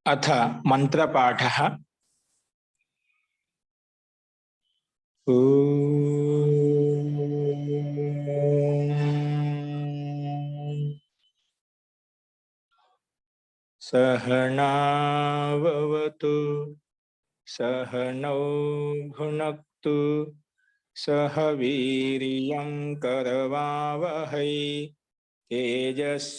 अथ मंत्रपाठः। सहनाववतु सहनौ भुनक्तु सह वीर्यं करवावहै तेजस्विनावधीतमस्तु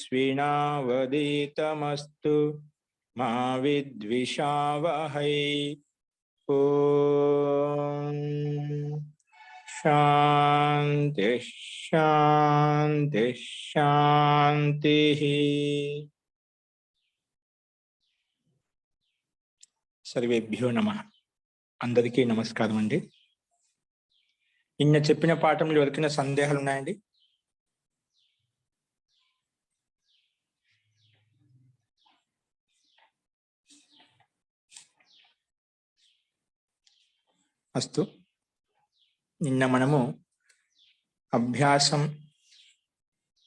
मा विद्विषावहै। ओम शांति शांति शांति। सर्वेभ्यो नमः। అందరికీ నమస్కారం అండి. నిన్న చెప్పిన పాఠంలో ఎవరికైనా సందేహాలు ఉన్నాయండి? అస్తు. నిన్న మనము అభ్యాసం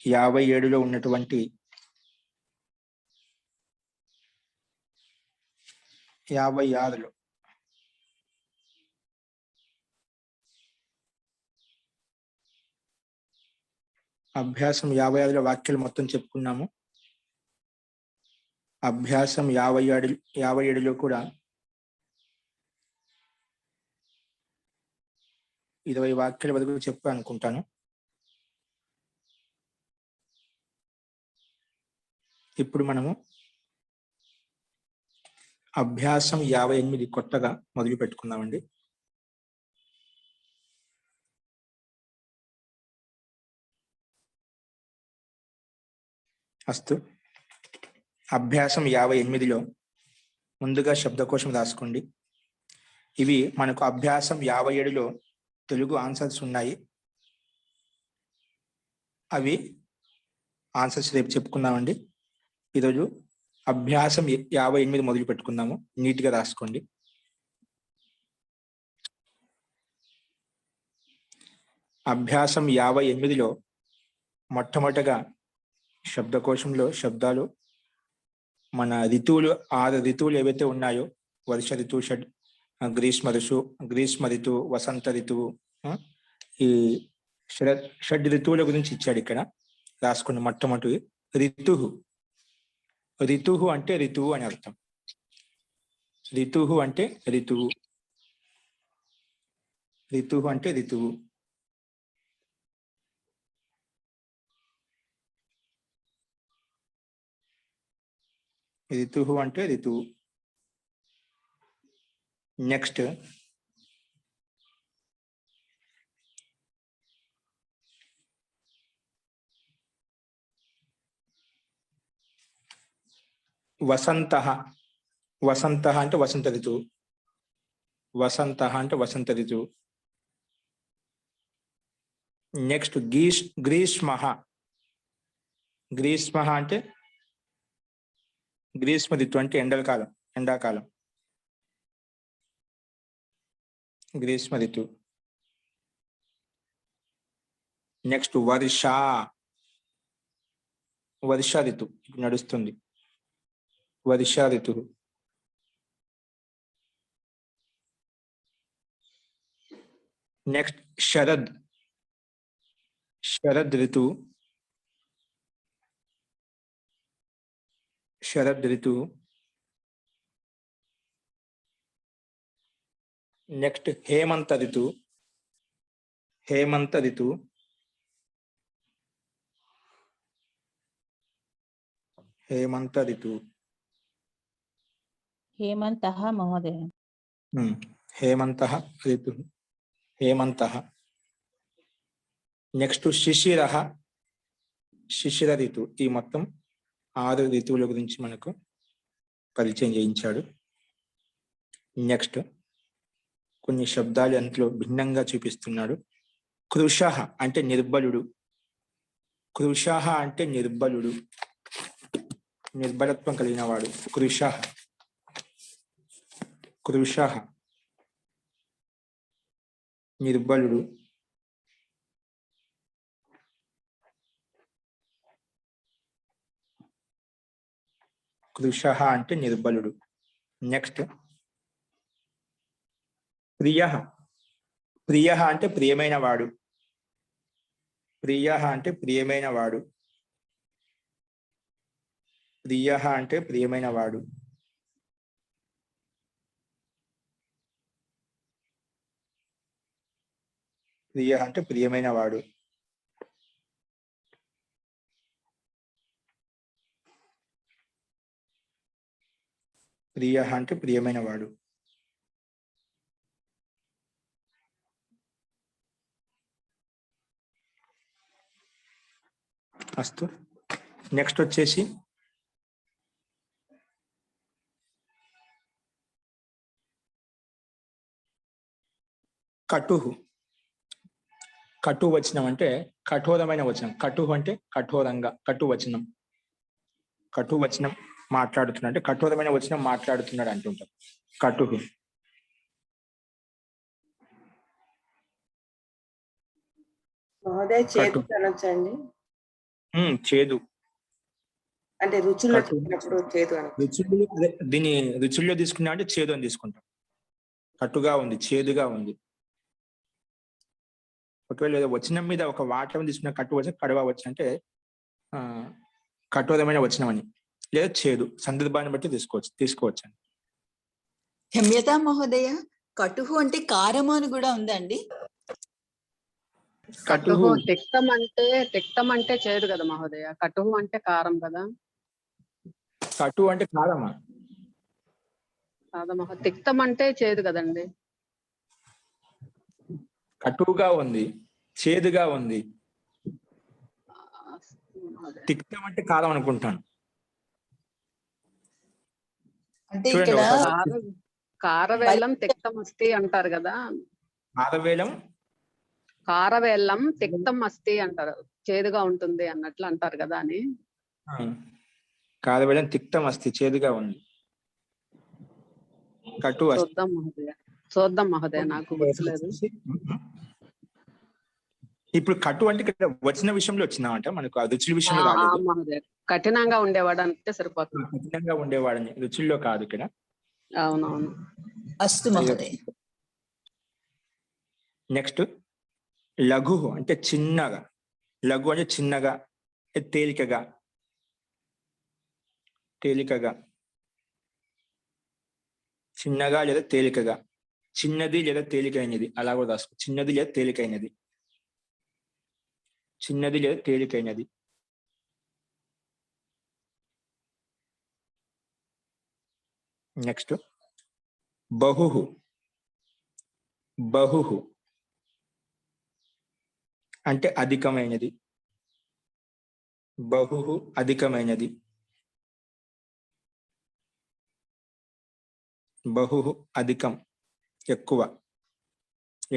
57లో ఉన్నటువంటి 56లో అభ్యాసం 56లో వాక్యాలు మొత్తం చెప్పుకున్నాము. అభ్యాసం 57లో కూడా 20 వాక్యాల వరకు చెప్పాను అనుకుంటాను. ఇప్పుడు మనము అభ్యాసం 58 కొత్తగా మొదలు పెట్టుకుందామండి. అస్తు. అభ్యాసం 58లో ముందుగా శబ్దకోశం రాసుకోండి. ఇవి మనకు అభ్యాసం 57లో తెలుగు ఆన్సర్స్ ఉన్నాయి. అవి ఆన్సర్స్ రేపు చెప్పుకుందామండి. ఈరోజు అభ్యాసం 58 మొదలు పెట్టుకుందాము. నీట్గా రాసుకోండి. అభ్యాసం 58లో మొట్టమొదటగా శబ్దకోశంలో శబ్దాలు మన ఋతువులు 6 ఋతువులు ఏవైతే ఉన్నాయో, వర్ష ఋతువు, గ్రీష్మ ఋతువు, వసంత ఋతువు, ఈ షడ్ ఋతువుల గురించి ఇచ్చాడు. ఇక్కడ రాసుకున్న మొట్టమొదటి ఋతువు. ఋతువు అంటే ఋతువు అని అర్థం. ఋతువు అంటే ఋతువు. ఋతువు అంటే ఋతువు. ఋతువు అంటే ఋతువు. నెక్స్ట్ వసంత. వసంత అంటే వసంత ఋతువు. వసంత అంటే వసంత ఋతువు. నెక్స్ట్ గ్రీష్మ. గ్రీష్మ అంటే గ్రీష్మ ఋతువు అంటే ఎండాకాలం. గ్రీష్మ ఋతువు. నెక్స్ట్ వర్ష ఋతువు నడుస్తుంది. వర్ష ఋతువు. నెక్స్ట్ శరద్ ఋతువు. శరద్ ఋతువు. నెక్స్ట్ హేమంత ఋతువు. హేమంత ఋతువు. హేమంత ఋతువు. हेमन्तः महोदय. हेमन्तः ऋतुः. हेमन्तः. నెక్స్ట్ శిశిర ఋతువు. ఈ మొత్తం 6 ఋతువుల గురించి మనకు పరిచయం చేయించాడు. నెక్స్ట్ కొన్ని శబ్దాలు అందులో భిన్నంగా చూపిస్తున్నాడు. కృష అంటే నిర్బలుడు. కృష అంటే నిర్బలుడు, నిర్బలత్వం కలిగిన వాడు. కృష. కృష నిర్బలుడు. కృష అంటే నిర్బలుడు. నెక్స్ట్ ప్రియ. ప్రియ అంటే ప్రియమైన వాడు. ప్రియ అంటే ప్రియమైన వాడు. ప్రియ అంటే ప్రియమైన వాడు. ప్రియ అంటే ప్రియమైన వాడు. ప్రియ అంటే ప్రియమైన వాడు. అస్తు. నెక్స్ట్ వచ్చేసి కటుహు. కటు వచనం అంటే కఠోరమైన వచనం. కటుహు అంటే కఠోరంగా, కటు వచనం. కటు వచనం మాట్లాడుతున్నాడు అంటే కఠోరమైన వచనం మాట్లాడుతున్నాడు అంటుంటాం. కటుహు. మహోదయ చేదు అనొచ్చండి. చేదు అంటే రుచుల్లో చెప్పినప్పుడు చేదు అనొచ్చు. రుచులు దీని రుచుల్లో తీసుకున్నా అంటే చేదు అని తీసుకుంటాం. కట్టుగా ఉంది, చేదుగా ఉంది. ఒకవేళ వచనం మీద ఒక వాటం తీసుకున్న కట్టు వచ్చి కడవ వచ్చి అంటే కఠోరమైన వచనం అని, లేదా చేదు సందర్భాన్ని బట్టి తీసుకోవచ్చు. క్షమ్యత మహోదయ, కటుహు అంటే కారము అని కూడా ఉందండి. కటుహు తిక్తం అంటే చేదు కదా మహోదయ. కటుహు అంటే కారం కదా. కటు అంటే కారమా? కాదా మహోదయ, తిక్తం అంటే చేదు కదండి. కటువుగా ఉంది, చేదుగా ఉంది. తిక్తం అంటే కారం అనుకుంటాను. అంటే ఇక్కడ కారవేలం తిక్తం అస్తి అంటారు కదా. కారవేలం తిక్తం అస్తి అంటారు, చేదుగా ఉంటుంది అన్నట్లు అంటారు కదా అని. కారవేలం తిక్తం అస్తి, చేదుగా ఉంది. కటు చూద్దాం మహోదయ, నాకు గుర్తులేదు. ఇప్పుడు కటు అంటే ఇక్కడ వచ్చిన విషయంలో వచ్చినామంట, మనకు రుచుల విషయంలో రాలేదు. మహోదయ కఠినంగా ఉండేవాడు అంటే సరిపోతుంది. కఠినంగా ఉండేవాడని, రుచుల్లో కాదు ఇక్కడ. అవునవును. అస్తు మహోదయ. నెక్స్ట్ లఘు అంటే చిన్నగా. లఘు అంటే చిన్నగా, తేలికగా. తేలికగా, చిన్నగా లేదా తేలికగా. చిన్నది లేదా తేలికైనది అలా కూడా రాసుకో. చిన్నది లేదా తేలికైనది. చిన్నది లేదా తేలికైనది. నెక్స్ట్ బహుహు. బహుహు అంటే అధికమైనది. బహుహు అధికమైనది. బహుహు అధికం, ఎక్కువ.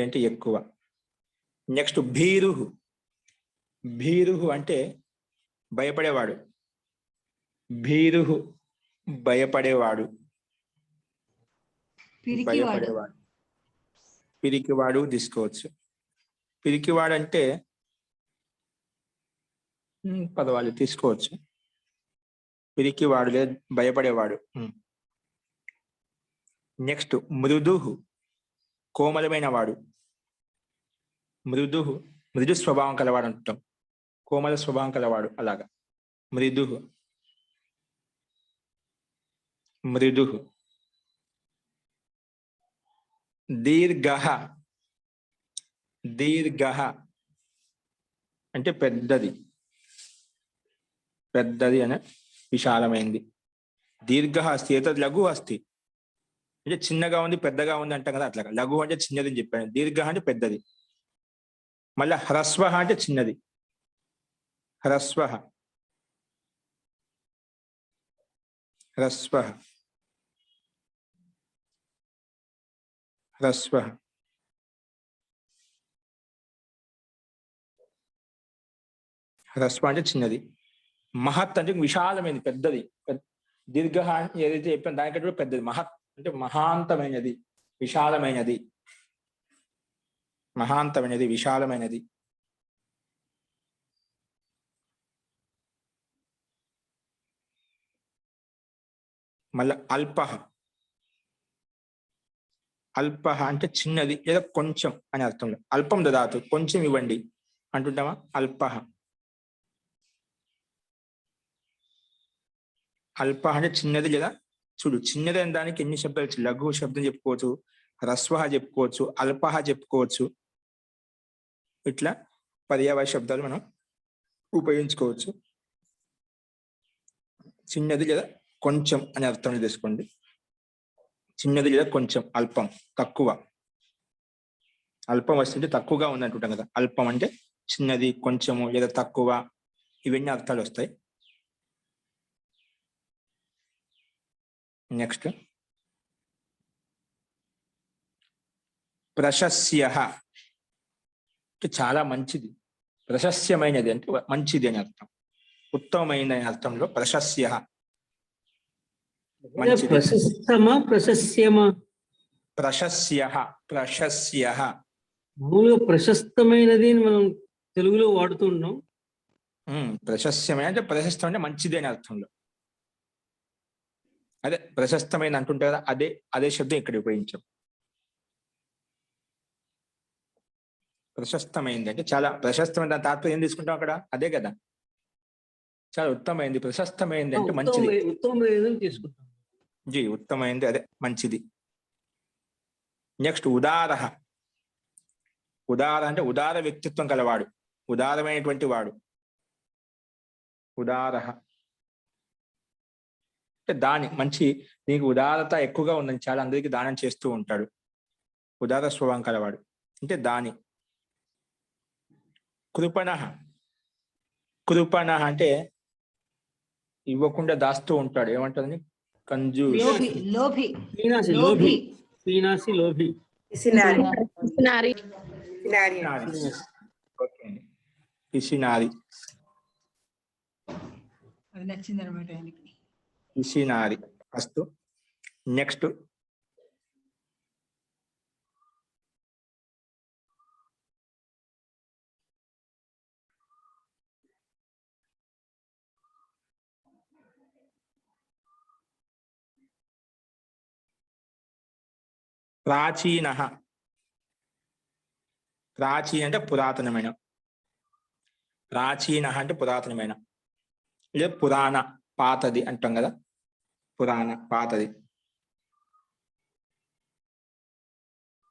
ఏంటి ఎక్కువ. నెక్స్ట్ భీరుహు. భీరుహు అంటే భయపడేవాడు. భీరుహు భయపడేవాడు. భయపడేవాడు. పిరికివాడు తీసుకోవచ్చు. పిరికివాడు అంటే పదవాళ్ళు తీసుకోవచ్చు. పిరికివాడు లేదా భయపడేవాడు. నెక్స్ట్ మృదుహు, కోమలమైన వాడు. మృదుహు మృదు స్వభావం కలవాడు అంటాం. కోమల స్వభావం కలవాడు అలాగా. మృదుహు. మృదుహు. దీర్ఘః. దీర్ఘః అంటే పెద్దది. పెద్దది అనే విశాలమైంది. దీర్ఘః అస్తి, ఏతద్ లఘు అస్తి అంటే చిన్నగా ఉంది, పెద్దగా ఉంది అంటాం కదా, అట్లాగా. లఘు అంటే చిన్నది అని చెప్పాను. దీర్ఘ అంటే పెద్దది. మళ్ళీ హ్రస్వ అంటే చిన్నది. హ్రస్వ. హ్రస్వ. హ్రస్వ. హ్రస్వ అంటే చిన్నది. మహత్ అంటే విశాలమైనది, పెద్దది. దీర్ఘ ఏదైతే చెప్పాను దానికంటే కూడా పెద్దది. మహత్ అంటే మహాంతమైనది, విశాలమైనది. మహాంతమైనది, విశాలమైనది. మళ్ళా అల్ప. అల్ప అంటే చిన్నది లేదా కొంచెం అనే అర్థంలో. అల్పం దదాతు, కొంచెం ఇవ్వండి అంటుంటామా, అల్ప. అల్ప అంటే చిన్నది లేదా, చూడు చిన్నది అనే దానికి ఎన్ని శబ్దాలు వచ్చు. లఘు శబ్దం చెప్పుకోవచ్చు, హ్రస్వ చెప్పుకోవచ్చు, అల్ప చెప్పుకోవచ్చు. ఇట్లా పర్యాయ శబ్దాలు మనం ఉపయోగించుకోవచ్చు. చిన్నది లేదా కొంచెం అనే అర్థంలో తీసుకోండి. చిన్నది లేదా కొంచెం, అల్పం తక్కువ. అల్పం వస్తుంటే తక్కువగా ఉంది అంటుంటాం కదా. అల్పం అంటే చిన్నది, కొంచెము లేదా తక్కువ, ఇవన్నీ అర్థాలు వస్తాయి. నెక్స్ట్ ప్రశస్య అంటే చాలా మంచిది. ప్రశస్యమైనది అంటే మంచిది అని అర్థం. ఉత్తమమైన అర్థంలో ప్రశస్య మంచిది. ప్రశస్తమా ప్రశస్యమా? ప్రశస్య ప్రశస్య మామూలుగా ప్రశస్తమైనది అని మనం తెలుగులో వాడుతున్నాం. ప్రశస్యమైన అంటే ప్రశస్తం అంటే మంచిది అనే అర్థంలో. అదే ప్రశస్తమైన అంటుంటే కదా, అదే శబ్దం ఇక్కడ ఉపయోగించాం. ప్రశస్తమైంది అంటే చాలా ప్రశస్తమైన తాత్పర్యం ఏం తీసుకుంటాం అక్కడ, అదే కదా. చాలా ఉత్తమైంది, ప్రశస్తమైంది అంటే మంచిది. ఉత్తమమైనది తీసుకుంటాం. జీ ఉత్తమైంది, అదే మంచిది. నెక్స్ట్ ఉదార. ఉదార అంటే ఉదార వ్యక్తిత్వం కలవాడు, ఉదారమైనటువంటి వాడు. ఉదార అంటే దాని మంచి, దీనికి ఉదారత ఎక్కువగా ఉందని చాలా అందరికీ దానం చేస్తూ ఉంటాడు. ఉదార స్వభావం కలవాడు అంటే దాని. కృపణ. కృపణ అంటే ఇవ్వకుండా దాస్తూ ఉంటాడు, ఏమంటుంది, కంజూస్. లోభి లోభి పీనాసి లోభి. లోభి. పీనాసి లోభి. పిసినారి. పిసినారి. పిసినారి. ఓకే అండి, పిసినారి. అది నచ్చింది అనమాట ఆయనకి. పిసినారి అస్తు. నెక్స్ట్ ప్రాచీన. ప్రాచీన అంటే పురాతనమైన. ప్రాచీన అంటే పురాతనమైన లేదా పురాణ, పాతది అంటాం కదా. పురాణ పాతది.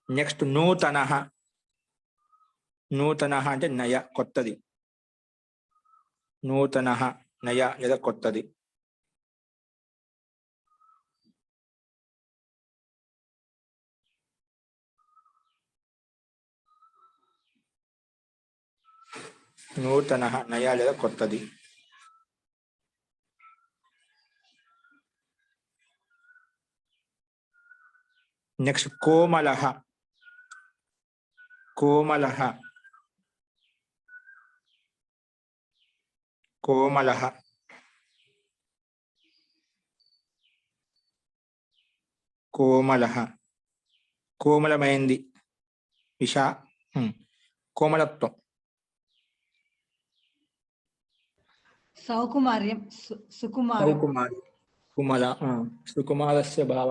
నెక్స్ట్ నూతన. నూతన అంటే నయ, కొత్తది. నూతన నయ లేదా కొత్తది. నూతన నయ లేదా కొత్తది. నెక్స్ట్ కోమల. కోమల. కోమల. కోమల కోమలమైంది. కోమలత్వం. సౌకుమార్యం సుకుమారం. సౌకుమారి. కుమల సుకుమారస్య భావ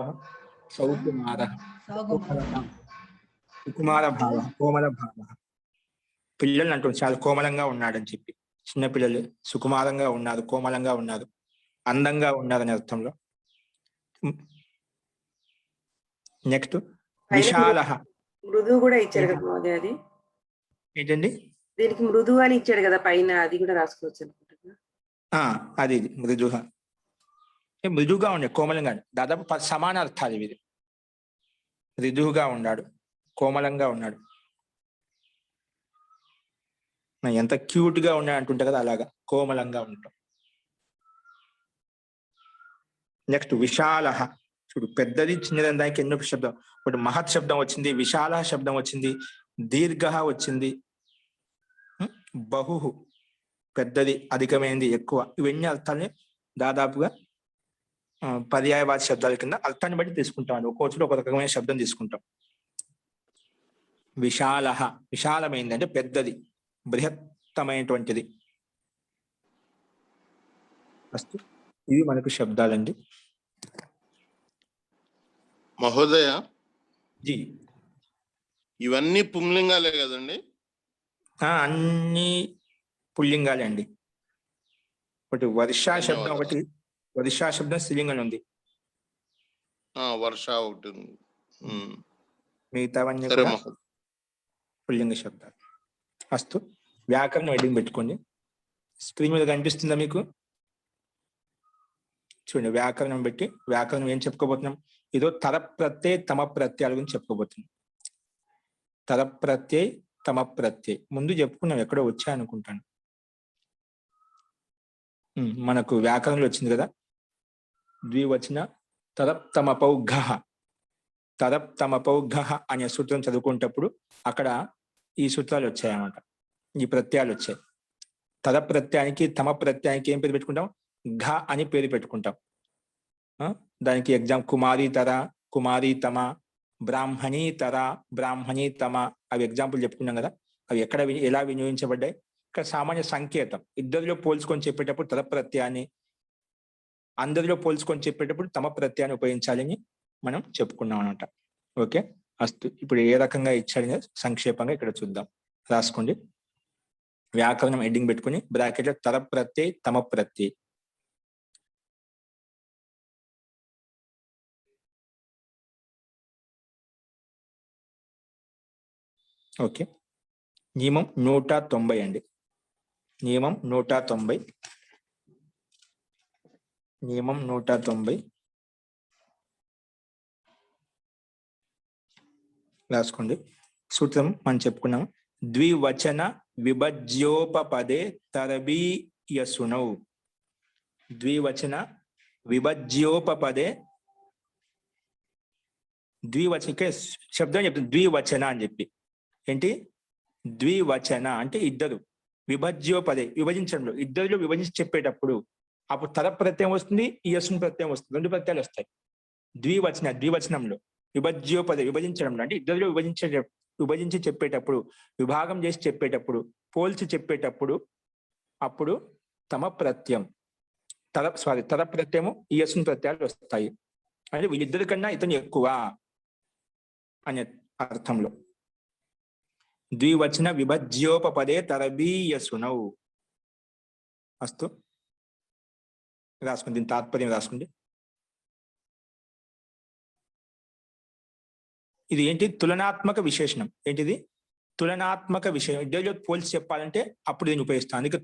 సౌకుమార. సుకుమార భావ, కోమల భావ. పిల్లలు అంటుంది చాలా కోమలంగా ఉన్నాడని చెప్పి. చిన్నపిల్లలు సుకుమారంగా ఉన్నారు, కోమలంగా ఉన్నారు, అందంగా ఉన్నారనే అర్థంలో. నెక్స్ట్ విశాల. మృదువు కూడా ఇచ్చారు కదా మహోదయ, అది ఏంటండి, దీనికి మృదువు అని ఇచ్చాడు కదా పైన, అది కూడా రాసుకోవచ్చు అనుకుంటున్నా. అది మృదుహ. మృదువుగా ఉండే, కోమలంగా, దాదాపు సమాన అర్థాలు ఇవి. మృదువుగా ఉన్నాడు, కోమలంగా ఉన్నాడు, ఎంత క్యూట్ గా ఉన్నాడు అంటుంటా కదా, అలాగా కోమలంగా ఉంటాం. నెక్స్ట్ విశాల. చూడు పెద్దది చిన్నది దానికి ఎన్నో శబ్దం. ఒకటి మహత్ శబ్దం వచ్చింది, విశాల శబ్దం వచ్చింది, దీర్ఘ వచ్చింది, బహు పెద్దది, అధికమైనది, ఎక్కువ. ఇవన్నీ అర్థాలని దాదాపుగా పర్యాయవాద శబ్దాల కింద అర్థాన్ని బట్టి తీసుకుంటాం. ఒక్కొక్కటి ఒక రకమైన శబ్దం తీసుకుంటాం. విశాల విశాలమైంది అంటే పెద్దది, బృహత్తమైనటువంటిది. ఫస్ట్ ఇవి మనకు శబ్దాలండి. మహోదయ, జీ. ఇవన్నీ పుంలింగాలే కదండి? అన్ని పుల్లింగాలే అండి. ఒకటి వర్ష శబ్దం, ధన్యవాదాలు. ఒకటి వర్ష శబ్దం స్త్రీలింగంలో ఉంది. వర్ష ఒకటి ఉంది. మిగతావన్నీ సరే కూడా మహోదయ. పుల్లింగ శబ్దాలు. అస్తు. వ్యాకరణం హెడ్డింగ్ పెట్టుకోండి. స్క్రీన్ మీద కనిపిస్తుందా మీకు? చూడండి, వ్యాకరణం పెట్టి వ్యాకరణం ఏం చెప్పుకోబోతున్నాం? ఏదో తర ప్రత్యయ తమ ప్రత్యయాల గురించి చెప్పుకోబోతున్నాం. తర ప్రత్యయ తమ ప్రత్యయ ముందు చెప్పుకున్నాం, ఎక్కడో వచ్చా అనుకుంటాను. మనకు వ్యాకరణంలో వచ్చింది కదా, ద్వివచన తరప్తమపౌఘ. తరప్తమపౌఘ అనే సూత్రం చదువుకునేటప్పుడు అక్కడ ఈ సూత్రాలు వచ్చాయన్నమాట, ఈ ప్రత్యయాలు వచ్చాయి. తర ప్రత్యయానికి తమ ప్రత్యయానికి ఏం పేరు పెట్టుకుంటాం? ఘ అని పేరు పెట్టుకుంటాం. దానికి ఎగ్జామ్ కుమారి తర, కుమారి తమ, బ్రాహ్మణీ తర, బ్రాహ్మణీ తమ, అవి ఎగ్జాంపుల్ చెప్పుకున్నాం కదా. అవి ఎక్కడ ఎలా వినియోగించబడ్డాయి? ఇక్కడ సామాన్య సంకేతం. ఇద్దరిలో పోల్చుకొని చెప్పేటప్పుడు తర ప్రత్యయాన్ని, అందరిలో పోల్చుకొని చెప్పేటప్పుడు తమ ప్రత్యయాన్ని ఉపయోగించాలని మనం చెప్పుకున్నాం అనమాట. ఓకే, అస్తు. ఇప్పుడు ఏ రకంగా ఇచ్చాడని సంక్షేపంగా ఇక్కడ చూద్దాం. రాసుకోండి. వ్యాకరణం హెడ్డింగ్ పెట్టుకుని బ్రాకెట్లో తర ప్రత్యయ తమ ప్రత్యయ. ఓకే, నియమం 190 అండి. నియమం 190. నియమం 190 రాసుకోండి. సూత్రం మనం చెప్పుకున్నాం. ద్వివచన విభజ్యోపపదే తరబీయసునౌ. ద్వివచన విభజ్యోపపదే, ద్వివచన శబ్దం చెప్తుంది, ద్వివచన అని చెప్పి. ఏంటి? ద్వివచన అంటే ఇద్దరు, విభజ్యోపదే విభజించడంలో, ఇద్దరిలో విభజించి చెప్పేటప్పుడు అప్పుడు తర ప్రత్యయం వస్తుంది, యస్సు ప్రత్యయం వస్తుంది, రెండు ప్రత్యయాలు వస్తాయి. ద్వివచనంలో విభజ్యోపదే విభజించడంలో అంటే ఇద్దరిలో విభజించి చెప్పేటప్పుడు, విభాగం చేసి చెప్పేటప్పుడు, పోల్చి చెప్పేటప్పుడు అప్పుడు తమ ప్రత్యయం తర ప్రత్యయము యస్సు ప్రత్యయాలు వస్తాయి. అంటే వీళ్ళిద్దరి కన్నా ఇతను ఎక్కువ అనే అర్థంలో. ద్వివచన విభజ్యోపపదే తరబీయసునౌ. అస్తు. రాసుకోండి, దీని తాత్పర్యం రాసుకోండి. ఇది ఏంటి? తులనాత్మక విశేషణం. ఏంటిది? తులనాత్మక విషయం. ఇద్దరిలో పోల్చి చెప్పాలంటే అప్పుడు దీన్ని ఉపయోగిస్తాం. అందుకే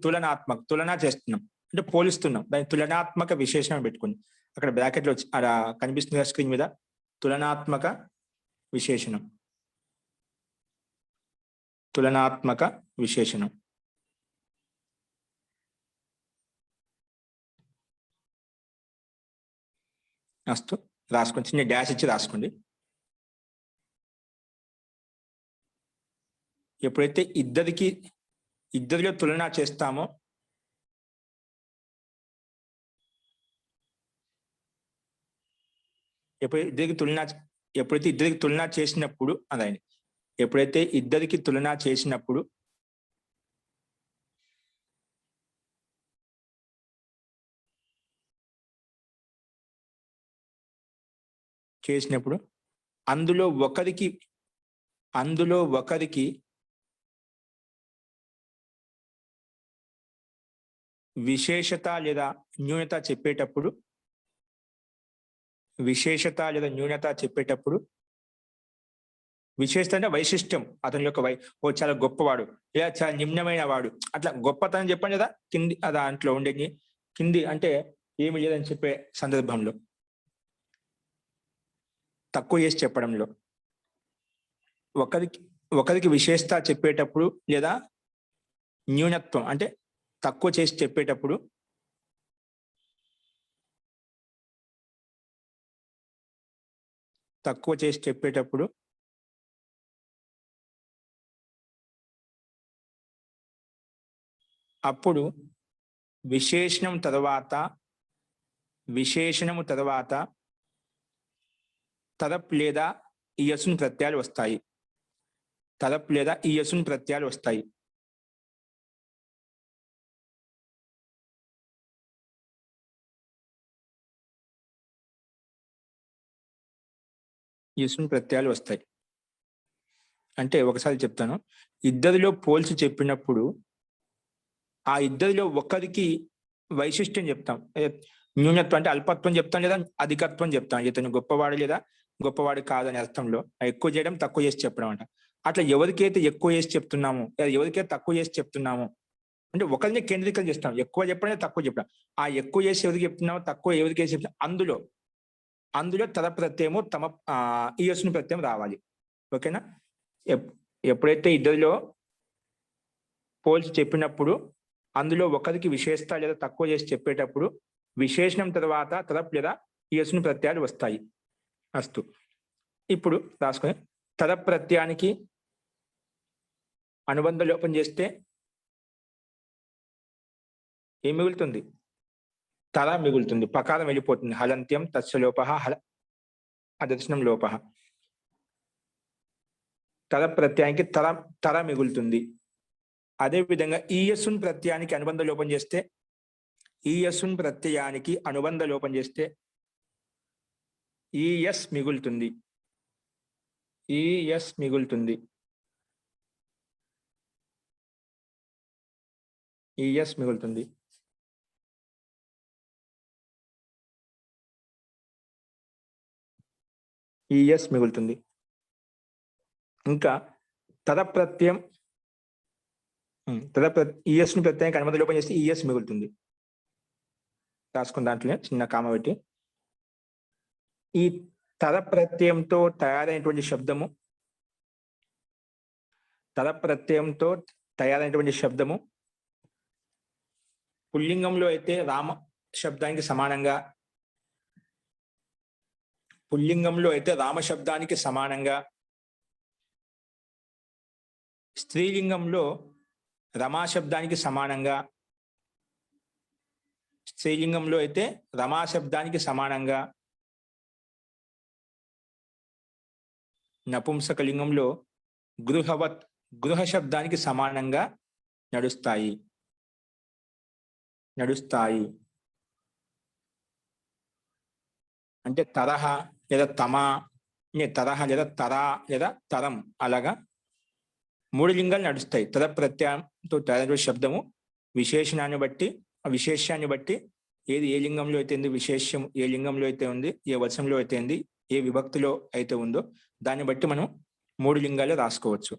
తులన చేస్తున్నాం అంటే పోలిస్తున్నాం. దాని తులనాత్మక విశేషణం పెట్టుకుని అక్కడ బ్రాకెట్లో అలా కనిపిస్తుంది స్క్రీన్ మీద, తులనాత్మక విశేషణం. తులనాత్మక విశేషణం. అస్తు. రాసుకోండి, చిన్న డాష్ ఇచ్చి రాసుకోండి. ఎప్పుడైతే ఇద్దరిలో తులన చేస్తామో ఎప్పుడైతే ఇద్దరికి తులన చేసినప్పుడు అదే, ఎప్పుడైతే ఇద్దరికి తులన చేసినప్పుడు అందులో ఒకరికి విశేషత లేదా న్యూనత చెప్పేటప్పుడు విశేషత అంటే వైశిష్టం, అతని యొక్క చాలా గొప్పవాడు లేదా చాలా నిమ్నమైన వాడు, అట్లా గొప్పతనం చెప్పండి కదా కింది దాంట్లో ఉండే. కింది అంటే ఏమి లేదని చెప్పే సందర్భంలో, తక్కువ చేసి చెప్పడంలో, ఒకరికి విశేషత చెప్పేటప్పుడు లేదా న్యూనత్వం అంటే తక్కువ చేసి చెప్పేటప్పుడు అప్పుడు విశేషణము తర్వాత తరప్ లేదా ఇయసున్ ప్రత్యయాలు వస్తాయి. ఈయస్సున్ ప్రత్యయాలు వస్తాయి. అంటే ఒకసారి చెప్తాను. ఇద్దరిలో పోల్చి చెప్పినప్పుడు ఆ ఇద్దరిలో ఒకరికి వైశిష్ట్యం చెప్తాం. న్యూనత్వం అంటే అల్పత్వం చెప్తాం లేదా అధికత్వం చెప్తాం. ఇతను గొప్పవాడు లేదా గొప్పవాడు కాదని అర్థంలో ఎక్కువ చేయడం తక్కువ చేసి చెప్పడం అంట. అట్లా ఎవరికైతే ఎక్కువ చేసి చెప్తున్నామో లేదా ఎవరికైతే తక్కువ చేసి చెప్తున్నామో అంటే ఒకరిని కేంద్రీకరణ చేస్తాం. ఎక్కువ చెప్పడం తక్కువ చెప్పడం. ఆ ఎక్కువ చేసి ఎవరికి చెప్తున్నామో తక్కువ ఎవరికి చేసి చెప్తున్నాం అందులో తద ప్రత్యయము తమ ఈయస్సుని ప్రత్యయం రావాలి. ఓకేనా? ఎప్పుడైతే ఇద్దరిలో పోల్చి చెప్పినప్పుడు అందులో ఒకరికి విశేషత లేదా తక్కువ చేసి చెప్పేటప్పుడు విశేషణం తర్వాత తదప్ లేదా ఈయస్సుని ప్రత్యయాలు వస్తాయి. అస్తు. ఇప్పుడు రాసుకొని తదప్ ప్రత్యయానికి అనుబంధ లోపం చేస్తే ఏం మిగులుతుంది? తర మిగులుతుంది. పకారం వెళ్ళిపోతుంది. హలంత్యం తస్య లోప హల అదర్శనం లోప. తద ప్రత్యయానికి తర మిగులుతుంది. అదే విధంగా ఈయస్సున్ ప్రత్యయానికి అనుబంధ లోపం చేస్తే ఈయస్సున్ ప్రత్యయానికి అనుబంధ లోపం చేస్తే ఈయస్ మిగులుతుంది. ఈయస్ మిగులుతుంది. ఈయస్ మిగులుతుంది. ఈయస్ మిగులుతుంది. ఇంకా తద ప్రత్యయం ఈయస్ని ప్రత్యయానికి అనుబంధ లోపం చేస్తే ఈయస్ మిగులుతుంది. రాసుకున్న దాంట్లో చిన్న కామ పెట్టి ఈ తద ప్రత్యయంతో తయారైనటువంటి శబ్దము పుల్లింగంలో అయితే రామ శబ్దానికి సమానంగా స్త్రీలింగంలో రమా శబ్దానికి సమానంగా నపుంసకలింగంలో గృహ శబ్దానికి సమానంగా నడుస్తాయి. అంటే తరహ లేదా తరహ లేదా తరా లేదా తరం అలాగా 3 లింగాలు నడుస్తాయి. తద ప్రత్యయంతో తయారైన శబ్దము విశేషణాన్ని బట్టి ఏది ఏ లింగంలో అయితే ఉంది, విశేషం ఏ లింగంలో అయితే ఉంది, ఏ వచనంలో అయితే ఉంది, ఏ విభక్తిలో అయితే ఉందో దాన్ని బట్టి మనం 3 లింగాలు రాసుకోవచ్చు.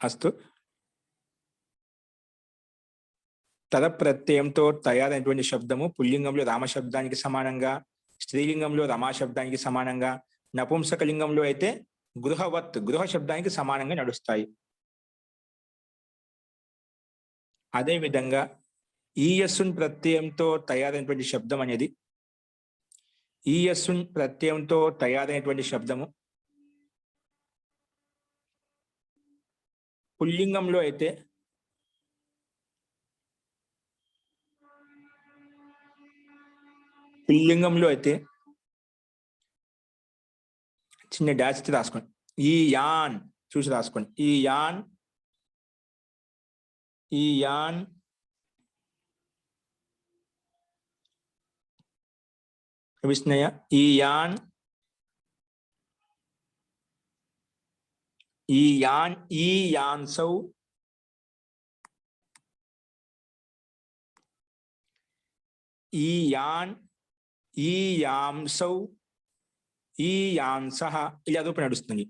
అస్తు. తద ప్రత్యయంతో తయారైనటువంటి శబ్దము పుల్లింగంలో రామశబ్దానికి సమానంగా, స్త్రీలింగంలో రమాశబ్దానికి సమానంగా, నపుంసకలింగంలో అయితే గృహ శబ్దానికి సమానంగా నడుస్తాయి. అదే విధంగా ఈయస్సున్ ప్రత్యయంతో తయారైనటువంటి శబ్దము పుల్లింగంలో అయితే చిన్న డాష్ రాసుకోండి. ఈ యాన్ చూసి రాసుకోండి. ఈ యాన్ విస్మయ ఈ యాన్సౌ ఈ యాంసౌ ఈ యాంసహ ఇలా రూపం నడుస్తుంది.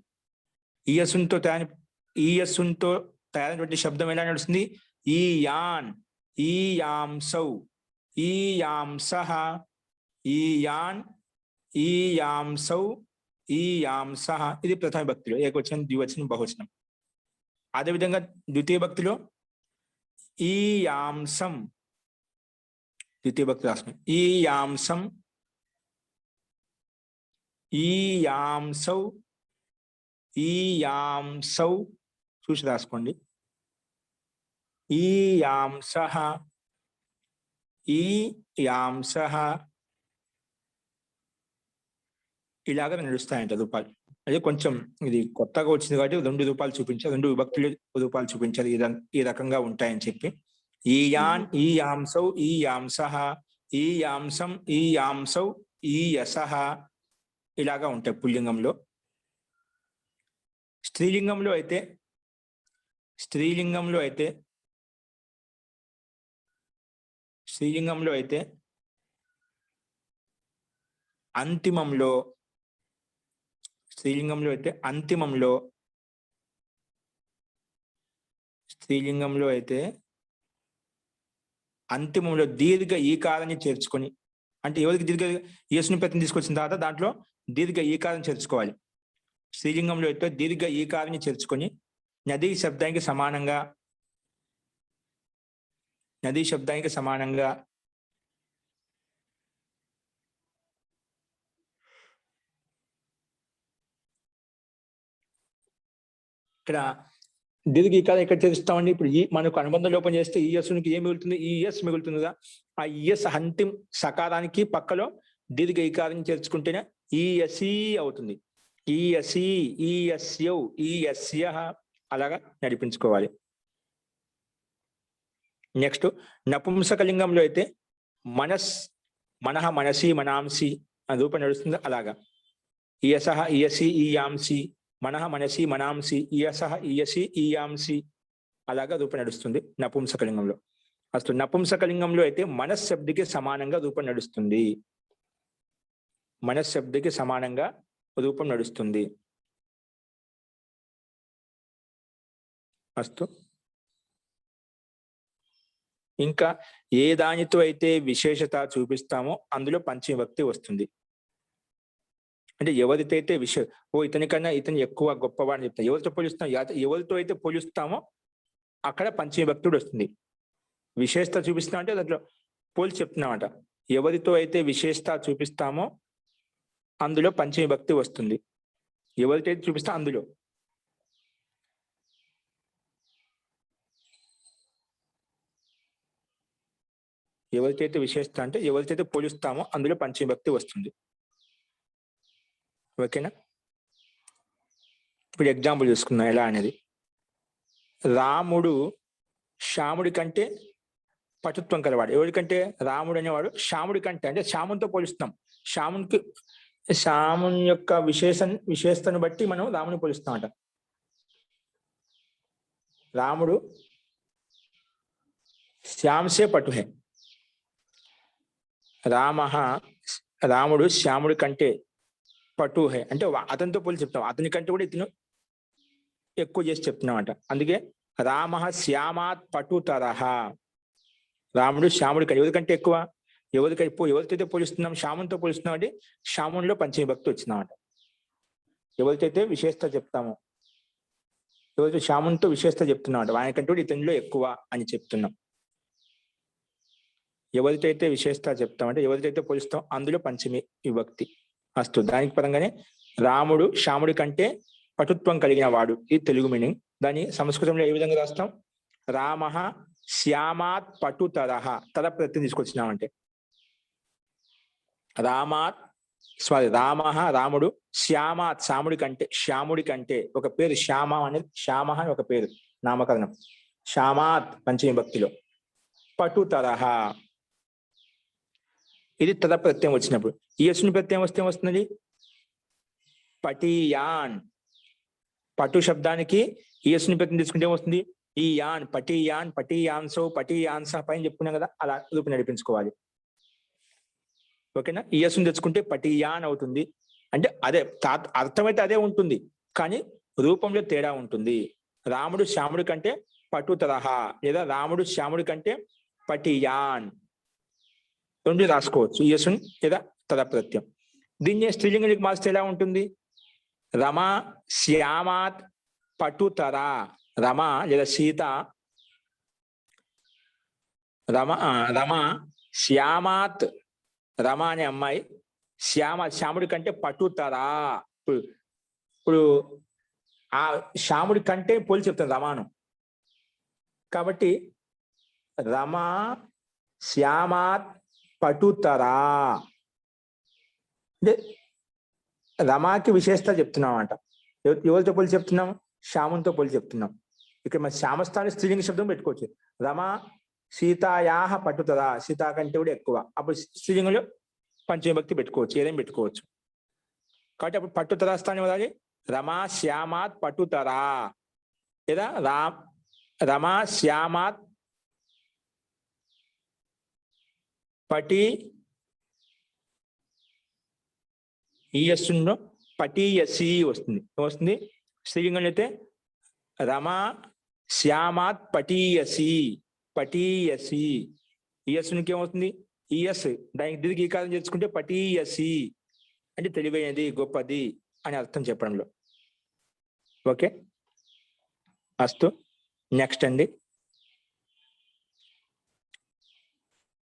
ఈయస్సుతో తయారైనటువంటి శబ్దం ఎలా నడుస్తుంది? ఈ యాన్, ఈ యాంసౌ, ఈ యాంసహ, ఈ యాన్, ఈ యాంసౌ, ఈ యాంసహ. ఇది ప్రథమ భక్తిలో ఏకవచనం, ద్వివచనం, బహువచనం. అదేవిధంగా ద్వితీయ భక్తిలో ఈ యాంసం, ద్వితీయ భక్తి రాష్ట్రం ఈ యాంసం, ఈ యాంసౌ, ఈ యాంసౌ చూసి రాసుకోండి. ఈ యాంసహ, ఈ యాంసహ ఇలాగ నడుస్తాయంట రూపాలు. అదే కొంచెం ఇది కొత్తగా వచ్చింది కాబట్టి 2 రూపాలు చూపించారు, 2 విభక్తులు రూపాలు చూపించారు. ఈ రకంగా ఉంటాయని చెప్పి ఈ యాన్, ఈ యాంసౌ, ఈ యాంసహ, ఈ యాంసం, ఈ యాంసౌ, ఈ యసహ ఇలాగా ఉంటాయి పుల్లింగంలో. స్త్రీలింగంలో అయితే అంతిమంలో దీర్ఘ ఈకారాన్ని చేర్చుకొని, అంటే ఎవరికి దీర్ఘ యేసుని ప్రతిని తీసుకొచ్చిన తర్వాత దాంట్లో దీర్ఘ ఈకారం చేర్చుకోవాలి. స్త్రీలింగంలో అయితే దీర్ఘ ఈకారాన్ని చేర్చుకొని నదీ శబ్దానికి సమానంగా ఇక్కడ దీర్ఘ ఈకారం ఎక్కడ చేరుస్తామండి? ఇప్పుడు ఈ మనకు అనుబంధ లోపం చేస్తే ఈ యస్సునికి ఏం మిగులుతుంది? ఈ ఎస్ మిగులుతుంది కదా. ఆ ఎస్ అంతిమ సకారానికి పక్కలో దీర్ఘ ఈకారం చేర్చుకుంటేనే ఈ ఎస్ఈ అవుతుంది. ఈ ఎస్ఈ, ఈ ఎస్యౌ, ఈ ఎస్య అలాగా నడిపించుకోవాలి. నెక్స్ట్ నపుంసకలింగంలో అయితే మనః, మనసి, మనాంసి అని రూపం నడుస్తుంది. అలాగా ఇయసహ, ఇయసి, ఈయాంసి, మనః, మనసి, మనాంసి, ఇయసహ, ఇయసి, ఈయాంసి అలాగా రూపం నడుస్తుంది నపుంసకలింగంలో. అసలు నపుంసకలింగంలో అయితే మనశ్శబ్దికి సమానంగా రూపం నడుస్తుంది. అస్తు. ఇంకా ఏ దానితో అయితే విశేషత చూపిస్తామో అందులో పంచమవిభక్తి వస్తుంది. అంటే ఎవరితో అయితే ఇతనికన్నా ఇతను ఎక్కువ గొప్పవాడిని చెప్తాం. ఎవరితో అయితే పోలుస్తామో అక్కడ పంచమవిభక్తుడు వస్తుంది. విశేషత చూపిస్తాం అంటే దాంట్లో పోల్చి చెప్తున్నామట. ఎవరితో అయితే విశేషత చూపిస్తామో అందులో పంచమవిభక్తి వస్తుంది. ఎవరితో అయితే చూపిస్తా అందులో. ఎవరికైతే విశేషత అంటే ఎవరికైతే పోలుస్తామో అందులో పంచమవిభక్తి వస్తుంది. ఓకేనా? ఇప్పుడు ఎగ్జాంపుల్ చూసుకుందాం ఎలా అనేది. రాముడు శ్యాముడి కంటే పటుత్వం కలవాడు. ఎవరికంటే? రాముడు అనేవాడు శ్యాముడి కంటే, అంటే శ్యామునితో పోలుస్తాం. శ్యాముని యొక్క విశేషతను బట్టి మనం రాముని పోలుస్తామట. రాముడు శ్యామ్సే పటు హే. రాముడు శ్యాముడి కంటే పటు హే అంటే అతనితో పోలి చెప్తాం. అతని కంటే కూడా ఇతను ఎక్కువ చేసి చెప్తున్నామంట. అందుకే రామ శ్యామాత్ పటుతరహ. రాముడు శ్యాముడి కంటే ఎవరికంటే ఎక్కువ, ఎవరితో పోలిస్తున్నాం? శ్యామునితో పోలిస్తున్నాం అంటే శ్యామునిలో పంచమవిభక్తి వచ్చిందన్నమాట. ఎవరికైతే విశేషత చెప్తామో, ఎవరైతే శ్యామునితో విశేషత చెప్తున్నామంట ఆయనకంటే కూడా ఇతనిలో ఎక్కువ అని చెప్తున్నాం. ఎవరితో అయితే విశేషత చెప్తామంటే ఎవరితో పోలిస్తాం అందులో పంచమి విభక్తి. అస్తు. దానికి పరంగానే రాముడు శ్యాముడి కంటే పటుత్వం కలిగిన వాడు, ఇది తెలుగు మీనింగ్. దాన్ని సంస్కృతంలో ఏ విధంగా రాస్తాం? రామ శ్యామాత్ పటుతరహ. తర ప్రత్యయం తీసుకొచ్చినామంటే రాముడు శ్యాముడి కంటే ఒక పేరు శ్యామ అనేది, శ్యామ అని ఒక పేరు నామకరణం. శ్యామాత్ పంచమి భక్తిలో. పటుతరహ ఇది తద ప్రత్యయం వచ్చినప్పుడు. ఈ యస్సుని ప్రత్యయం వస్తే వస్తున్నది పటియాన్. పటు శబ్దానికి ఈ యస్సుని ప్రత్యయం తీసుకుంటే వస్తుంది ఈ యాన్. పటియాన్, పటియాన్సో, పటియాన్స పైన చెప్పుకున్నాం కదా, అలా రూపు నడిపించుకోవాలి. ఓకేనా? ఈ యస్సుని తెచ్చుకుంటే పటియాన్ అవుతుంది. అంటే అదే అర్థమైతే అదే ఉంటుంది, కానీ రూపంలో తేడా ఉంటుంది. రాముడు శ్యాముడి కంటే పటుతరహ లేదా రాముడు శ్యాముడి కంటే పటియాన్ రెండు రాసుకోవచ్చు. ఈ యస్సుని లేదా తద ప్రత్యయం. దీన్ని స్త్రీలింగానికి మార్చితే ఎలా ఉంటుంది? రమ శ్యామాత్ పటుతర. రమ లేదా సీత రమ శ్యామాత్. రమ అనే అమ్మాయి శ్యాముడి కంటే పటుతరా. ఇప్పుడు ఆ శ్యాముడి కంటే పోలి చెప్తాను రమాను. కాబట్టి రమ శ్యామాత్ పటుతరా అంటే రమాకి విశేషత చెప్తున్నాం అంట. ఎవరితో పోలి చెప్తున్నాం? శ్యామునితో పోలి చెప్తున్నాం. ఇక్కడ మన శ్యామస్థాని స్త్రీలింగ శబ్దం పెట్టుకోవచ్చు. రమ సీతాయాహ పటుతరా. సీతా కంటే కూడా ఎక్కువ. అప్పుడు స్త్రీలింగంలో పంచమవిభక్తి పెట్టుకోవచ్చు, ఏదైనా పెట్టుకోవచ్చు. కాబట్టి అప్పుడు పట్టుతరా స్థానం వదాలి రమా శ్యామాత్ పట్టుతరా లేదా రమా శ్యామాత్ పటి ఈయస్సులో పటీయసి వస్తుంది వస్తుంది. స్త్రీలింగంలో అయితే రమా శ్యామాత్ పటీయసి పటీయసి. ఈయస్సునికి ఏమవుతుంది ఈయస్ దానికి దీనికి ఈకారం చేసుకుంటే పటీయసి అంటే తెలివైనది గొప్పది అని అర్థం చెప్పడంలో. ఓకే అస్తు. నెక్స్ట్ అండి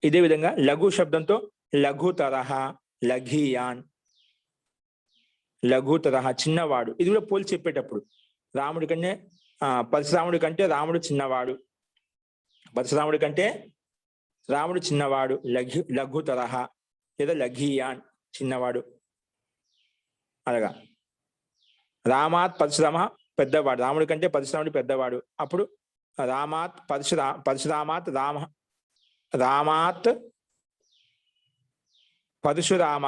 ఇదే విధంగా లఘు శబ్దంతో లఘు తరహ లఘియాన్ లఘు తరహ చిన్నవాడు. ఇది కూడా పోల్చి చెప్పేటప్పుడు రాముడి కంటే పరశురాముడి కంటే రాముడు చిన్నవాడు, పరశురాముడి కంటే రాముడు చిన్నవాడు లఘు తరహ లేదా లఘియాన్ చిన్నవాడు. అలాగా రామాత్ పరశురామ పెద్దవాడు, రాముడి కంటే పరశురాముడు పెద్దవాడు. అప్పుడు రామాత్ పరశురామాత్ రామాత్ పరశురామ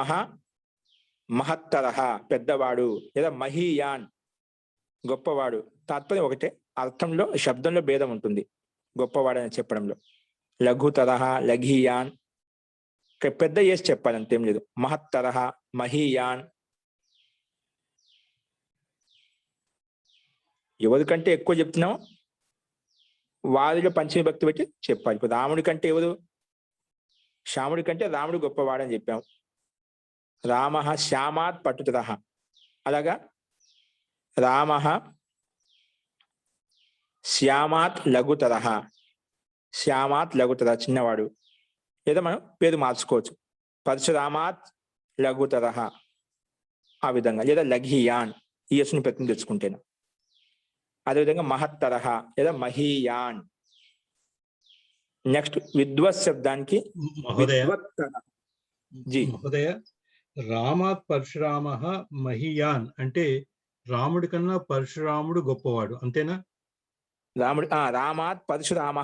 మహత్తరహ పెద్దవాడు లేదా మహీయాన్ గొప్పవాడు. తాత్పర్యం ఒకటే, అర్థంలో శబ్దంలో భేదం ఉంటుంది గొప్పవాడు అని చెప్పడంలో. లఘు తరహ లఘియాన్ పెద్ద చేసి చెప్పాలి అంతేం లేదు. మహత్తరహ మహీయాన్ ఎవరికంటే ఎక్కువ చెప్తున్నామో వారిలో పంచమి భక్తి పెట్టి చెప్పాలి. ఇప్పుడు రాముడి కంటే ఎవరు శ్యాముడి కంటే రాముడు గొప్పవాడని చెప్పాము. రామ శ్యామాత్ పట్టుతరహ అలాగా రామ శ్యామాత్ లఘుతరహ శ్యామాత్ లఘుతరహ చిన్నవాడు. లేదా మనం పేరు మార్చుకోవచ్చు పరశురామాత్ లఘుతరహ ఆ విధంగా, లేదా లఘియాన్ ఈయస్సుని ప్రతి తెచ్చుకుంటేను. అదేవిధంగా మహత్తరహ లేదా మహీయాన్. నెక్స్ట్ విద్వత్ శబ్దానికి మహోదయ రామాత్ పరశురామ మహీయాన్ అంటే రాముడి కన్నా పరశురాముడు గొప్పవాడు అంతేనా? రామాత్ పరశురామ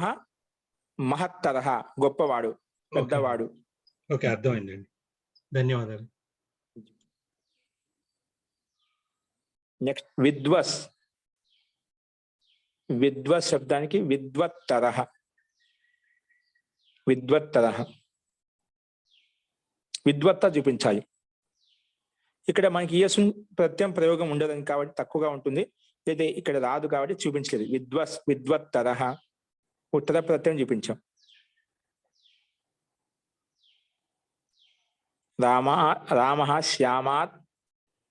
మహత్తరహ గొప్పవాడు పెద్దవాడు. ఓకే అర్థమైందండి, ధన్యవాదాలు. నెక్స్ట్ విద్వత్ శబ్దానికి విద్వత్తరహ విద్వత్త చూపించాలి. ఇక్కడ మనకి ఈయస్సు ప్రత్యయం ప్రయోగం ఉండదని కాబట్టి తక్కువగా ఉంటుంది, లేదా ఇక్కడ రాదు కాబట్టి చూపించలేదు. విద్వత్తరహ ఉత్తర ప్రత్యయం చూపించాం. రామ శ్యామాత్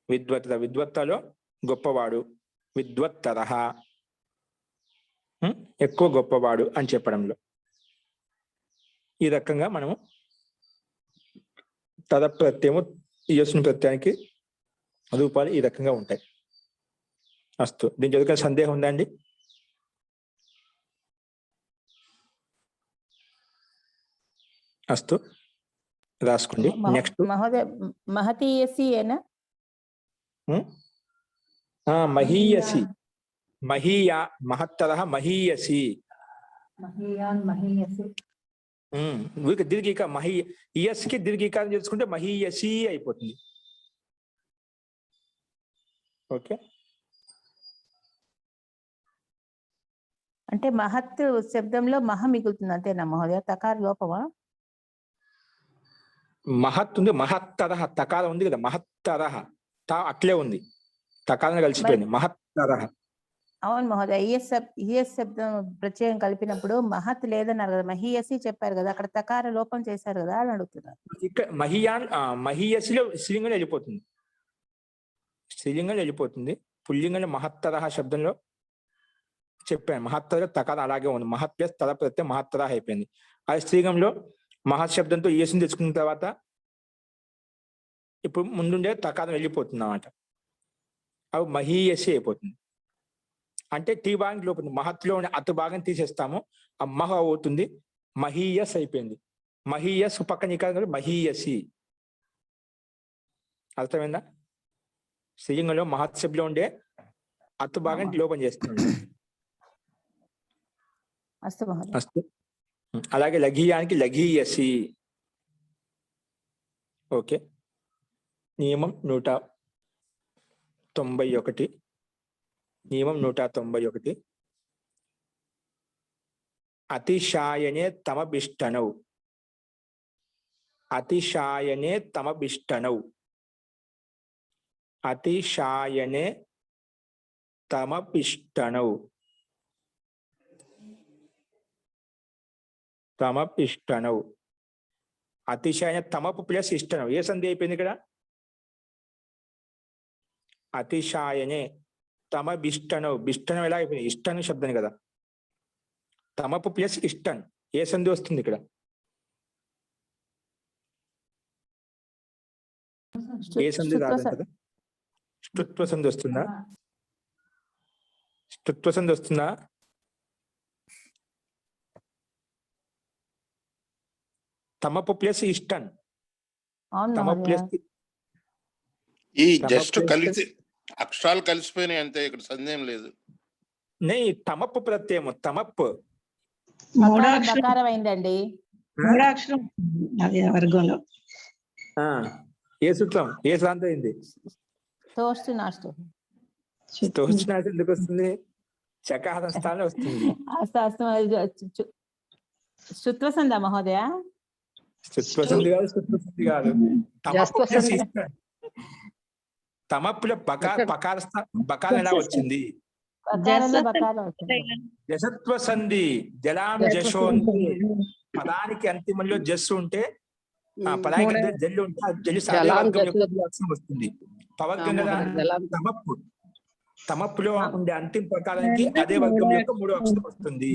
విద్వత్తలో గొప్పవాడు విద్వత్తరహ ఎక్కువ గొప్పవాడు అని చెప్పడంలో. ఈ రకంగా మనము తద ప్రత్యయము ఈయస్సుని ప్రత్యయానికి రూపాలు ఈ రకంగా ఉంటాయి. అస్తు. దీని చదువుకునే సందేహం ఉందా అండి? అస్తు రాసుకోండి. నెక్స్ట్ మహతీయసి మహీయసి మహత్తరహ మహీయసి దీర్ఘిక ఇయస్కి దీర్ఘీకారం చేసుకుంటే మహీయసి అయిపోతుంది. ఓకే అంటే మహత్ శబ్దంలో మహ మిగులుతుంది అంతేనా మహోదయ? తకార లోపమా? మహత్ ఉంది, మహత్తరహ తకారం ఉంది కదా, మహత్తరహ అట్లే ఉంది, తకారం కలిసిపోయింది మహత్తరహ. అవును మహోదయ, ఈఎస్ శబ్దం ప్రత్యయం కలిపినప్పుడు మహత్ లేదన్నారు కదా, మహీయసి చెప్పారు కదా, అక్కడ తకార లోపం చేశారు కదా అని అడుగుతున్నారు. ఇక్కడ మహీయసిలో స్త్రీలింగంలో వెళ్ళిపోతుంది, స్త్రీలింగంలో వెళ్ళిపోతుంది. పుల్లింగంలో మహత్తరహ శబ్దంలో చెప్పాను, మహత్తర తకారం అలాగే ఉంది, మహత్ ప్లస్ తల ప్రత్యయం మహత్తరహ అయిపోయింది. అది స్త్రీలింగంలో మహత్ శబ్దంతో ఈయస్సుని తెచ్చుకున్న తర్వాత ఇప్పుడు ముందుండే తకారం వెళ్ళిపోతుంది అన్నమాట, అవి మహీయసి అయిపోతుంది. అంటే టీ భాగం లోపల మహత్లో ఉండే అతి భాగం తీసేస్తాము, ఆ మహ అవుతుంది, మహీయస్ అయిపోయింది. మహీయస్ పక్కన ఇక్కడ మహీయసి. అర్థమైందా? స్త్రీలింగంలో మహత్సభలో ఉండే అతి భాగం లోపం చేస్తుంది. అస్తు. అలాగే లఘీయానికి లఘీయసి. ఓకే. నియమం 100 191 నియమం 191 అతిశాయనే తమభిష్టనౌ అతిశాయనే తమభిష్టనౌ అతిశాయనే తమపిష్టనౌ తమపిష్టనౌ అతిశాయన తమపు ప్లస్ ఇష్టనౌ ఏ సంధి అయిపోయింది ఇక్కడ అతిశాయనే తమభిష్టనౌ బిష్టనం ఎలా అయిపోయింది ఇష్టను శబ్దం కదా తమపు ప్లస్ ఇష్టన్ ఏ సంధి వస్తుంది ఇక్కడ ఏ సంధి రాదు కదా ష్టుత్వ సంధి వస్తుందా ష్టుత్వ సంధి వస్తుందా తమపు ప్లస్ ఇష్టన్ అవును తమ మహోదయ. ప్లస్ ఈ తమ జస్ట్ ప్లస్ కలిసి అక్షరాలు కలిసిపోయినాయి అంతే, ఇక్కడ సందేహం లేదు. నే తమపు ప్రత్యయము తమప్పు మూడో అక్షరం బకారం అయిందండి. మూడో అక్షరం అది వర్గంలో ఏ సూత్రం ఏ ప్రాంతం అయింది తోస్తు నాస్తు తోచినాడు ఎందుకు వస్తుంది చకారం స్థానం వస్తుంది అస్తు అస్తు శుత్వసంద మహోదయ. శుత్వసంధి కాదు శుత్వసంధి కాదు తమపు ప్లస్ ఇష్టన్ తమప్పుల బకారం ఎలా వచ్చింది బకారంలో బకారం వచ్చింది. జసత్వ సంధి జలాం జశో పదానికి అంతిమంలో జస్సు ఉంటే పదానికి జల్లు ఉంటే ఆ జల్లు సాధే వర్గం యొక్క మూడు అక్షరం వస్తుంది పవర్గం కదా తమప్పు తమప్పులో ఉండే అంతిమ ప్రకారానికి అదే వర్గం యొక్క మూడు అక్షరం వస్తుంది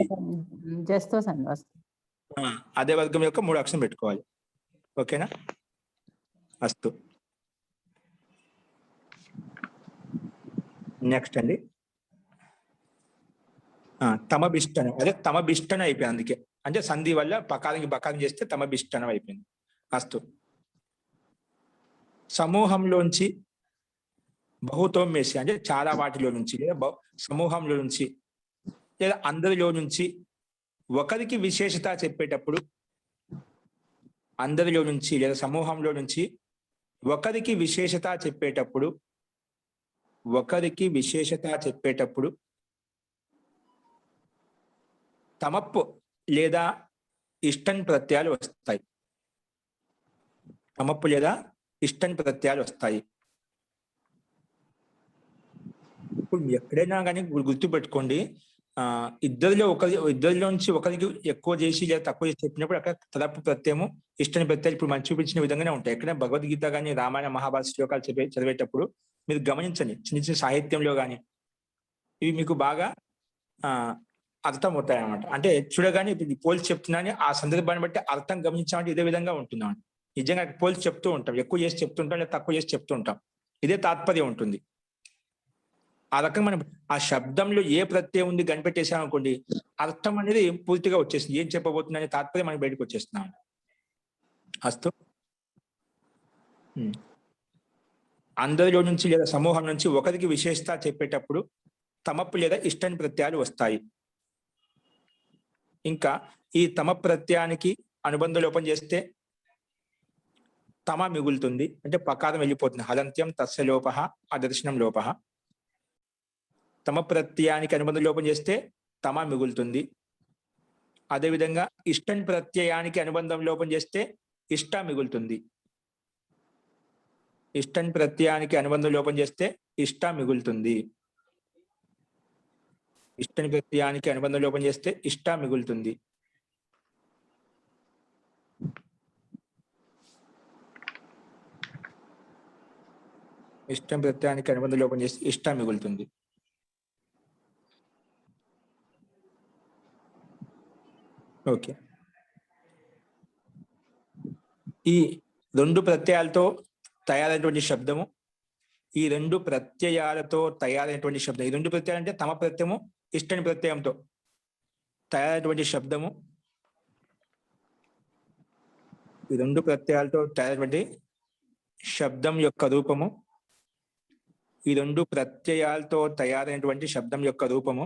జస్త్వసంద వస్తుంది. అదే వర్గం యొక్క మూడు అక్షరం పెట్టుకోవాలి ఓకేనా అస్తు నెక్స్ట్ అండి తమభిష్టనం అదే తమభిష్టనం అయిపోయింది అందుకే అంటే సంధి వల్ల పకారానికి బకారం చేస్తే తమభిష్టనం అయిపోయింది అస్తు సమూహంలోంచి బహుతోమేసి అంటే చాలా వాటిలో నుంచి లేదా సమూహంలో నుంచి లేదా అందరిలో నుంచి ఒకరికి విశేషత చెప్పేటప్పుడు అందరిలో నుంచి లేదా సమూహంలో నుంచి ఒకరికి విశేషత చెప్పేటప్పుడు తమప్పు లేదా ఇష్టన్ ప్రత్యయాలు వస్తాయి తమప్పు లేదా ఇష్టన్ ప్రత్యయాలు వస్తాయి. ఇప్పుడు ఎక్కడైనా కానీ గుర్తుపెట్టుకోండి ఇద్దరిలోంచి ఒకరికి ఎక్కువ చేసి లేదా తక్కువ చేసి చెప్పినప్పుడు అక్కడ తలపు ప్రత్యయము ఇష్టని ప్రత్యయాలు ఇప్పుడు మనం చూపించిన విధంగానే ఉంటాయి. ఎక్కడైనా భగవద్గీత కానీ రామాయణ మహాభారత శ్లోకాలు చదివేటప్పుడు మీరు గమనించండి చిన్న చిన్న సాహిత్యంలో కానీ ఇవి మీకు బాగా అర్థమవుతాయి అన్నమాట. అంటే చూడగానే ఇప్పుడు పోల్చి చెప్తున్నాను ఆ సందర్భాన్ని బట్టి అర్థం గమనించామంటే ఇదే విధంగా ఉంటున్నాం. నిజంగా పోల్చి చెప్తూ ఉంటాం, ఎక్కువ చేసి చెప్తుంటాం లేదా తక్కువ చేసి చెప్తూ ఉంటాం, ఇదే తాత్పర్యం ఉంటుంది. ఆ రకంగా మనం ఆ శబ్దంలో ఏ ప్రత్యయం ఉంది కనిపెట్టేసామనుకోండి అర్థం అనేది పూర్తిగా వచ్చేసింది, ఏం చెప్పబోతుందనే తాత్పర్యం మనకి బయటకు వచ్చేస్తున్నాం. అస్తు అందరిలో నుంచి లేదా సమూహం నుంచి ఒకరికి విశేషత చెప్పేటప్పుడు తమప్పు లేదా ఇష్టని ప్రత్యయాలు వస్తాయి. ఇంకా ఈ తమ ప్రత్యయానికి అనుబంధ లోపం చేస్తే తమ మిగులుతుంది, అంటే పకారం వెళ్ళిపోతుంది. హలంత్యం తస్య లోప అదర్శనం లోప. తమ ప్రత్యయానికి అనుబంధ లోపం చేస్తే తమ మిగులుతుంది. అదేవిధంగా ఇష్టన్ ప్రత్యయానికి అనుబంధం లోపం చేస్తే ఇష్ట మిగులుతుంది. ఇష్టన్ ప్రత్యయానికి అనుబంధం లోపం చేస్తే ఇష్ట మిగులుతుంది. ఇష్టని ప్రత్యయానికి అనుబంధం లోపం చేస్తే ఇష్ట మిగులుతుంది. ఇష్టం ప్రత్యయానికి అనుబంధం లోపం చేస్తే ఇష్ట మిగులుతుంది. ఓకే, ఈ రెండు ప్రత్యయాలతో తయారైనటువంటి శబ్దము, ఈ రెండు ప్రత్యయాలతో తయారైనటువంటి శబ్దం, ఈ రెండు ప్రత్యయాలు అంటే తమ ప్రత్యయము ఇష్టని ప్రత్యయంతో తయారైనటువంటి శబ్దము, ఈ రెండు ప్రత్యయాలతో తయారైనటువంటి శబ్దం యొక్క రూపము, ఈ రెండు ప్రత్యయాలతో తయారైనటువంటి శబ్దం యొక్క రూపము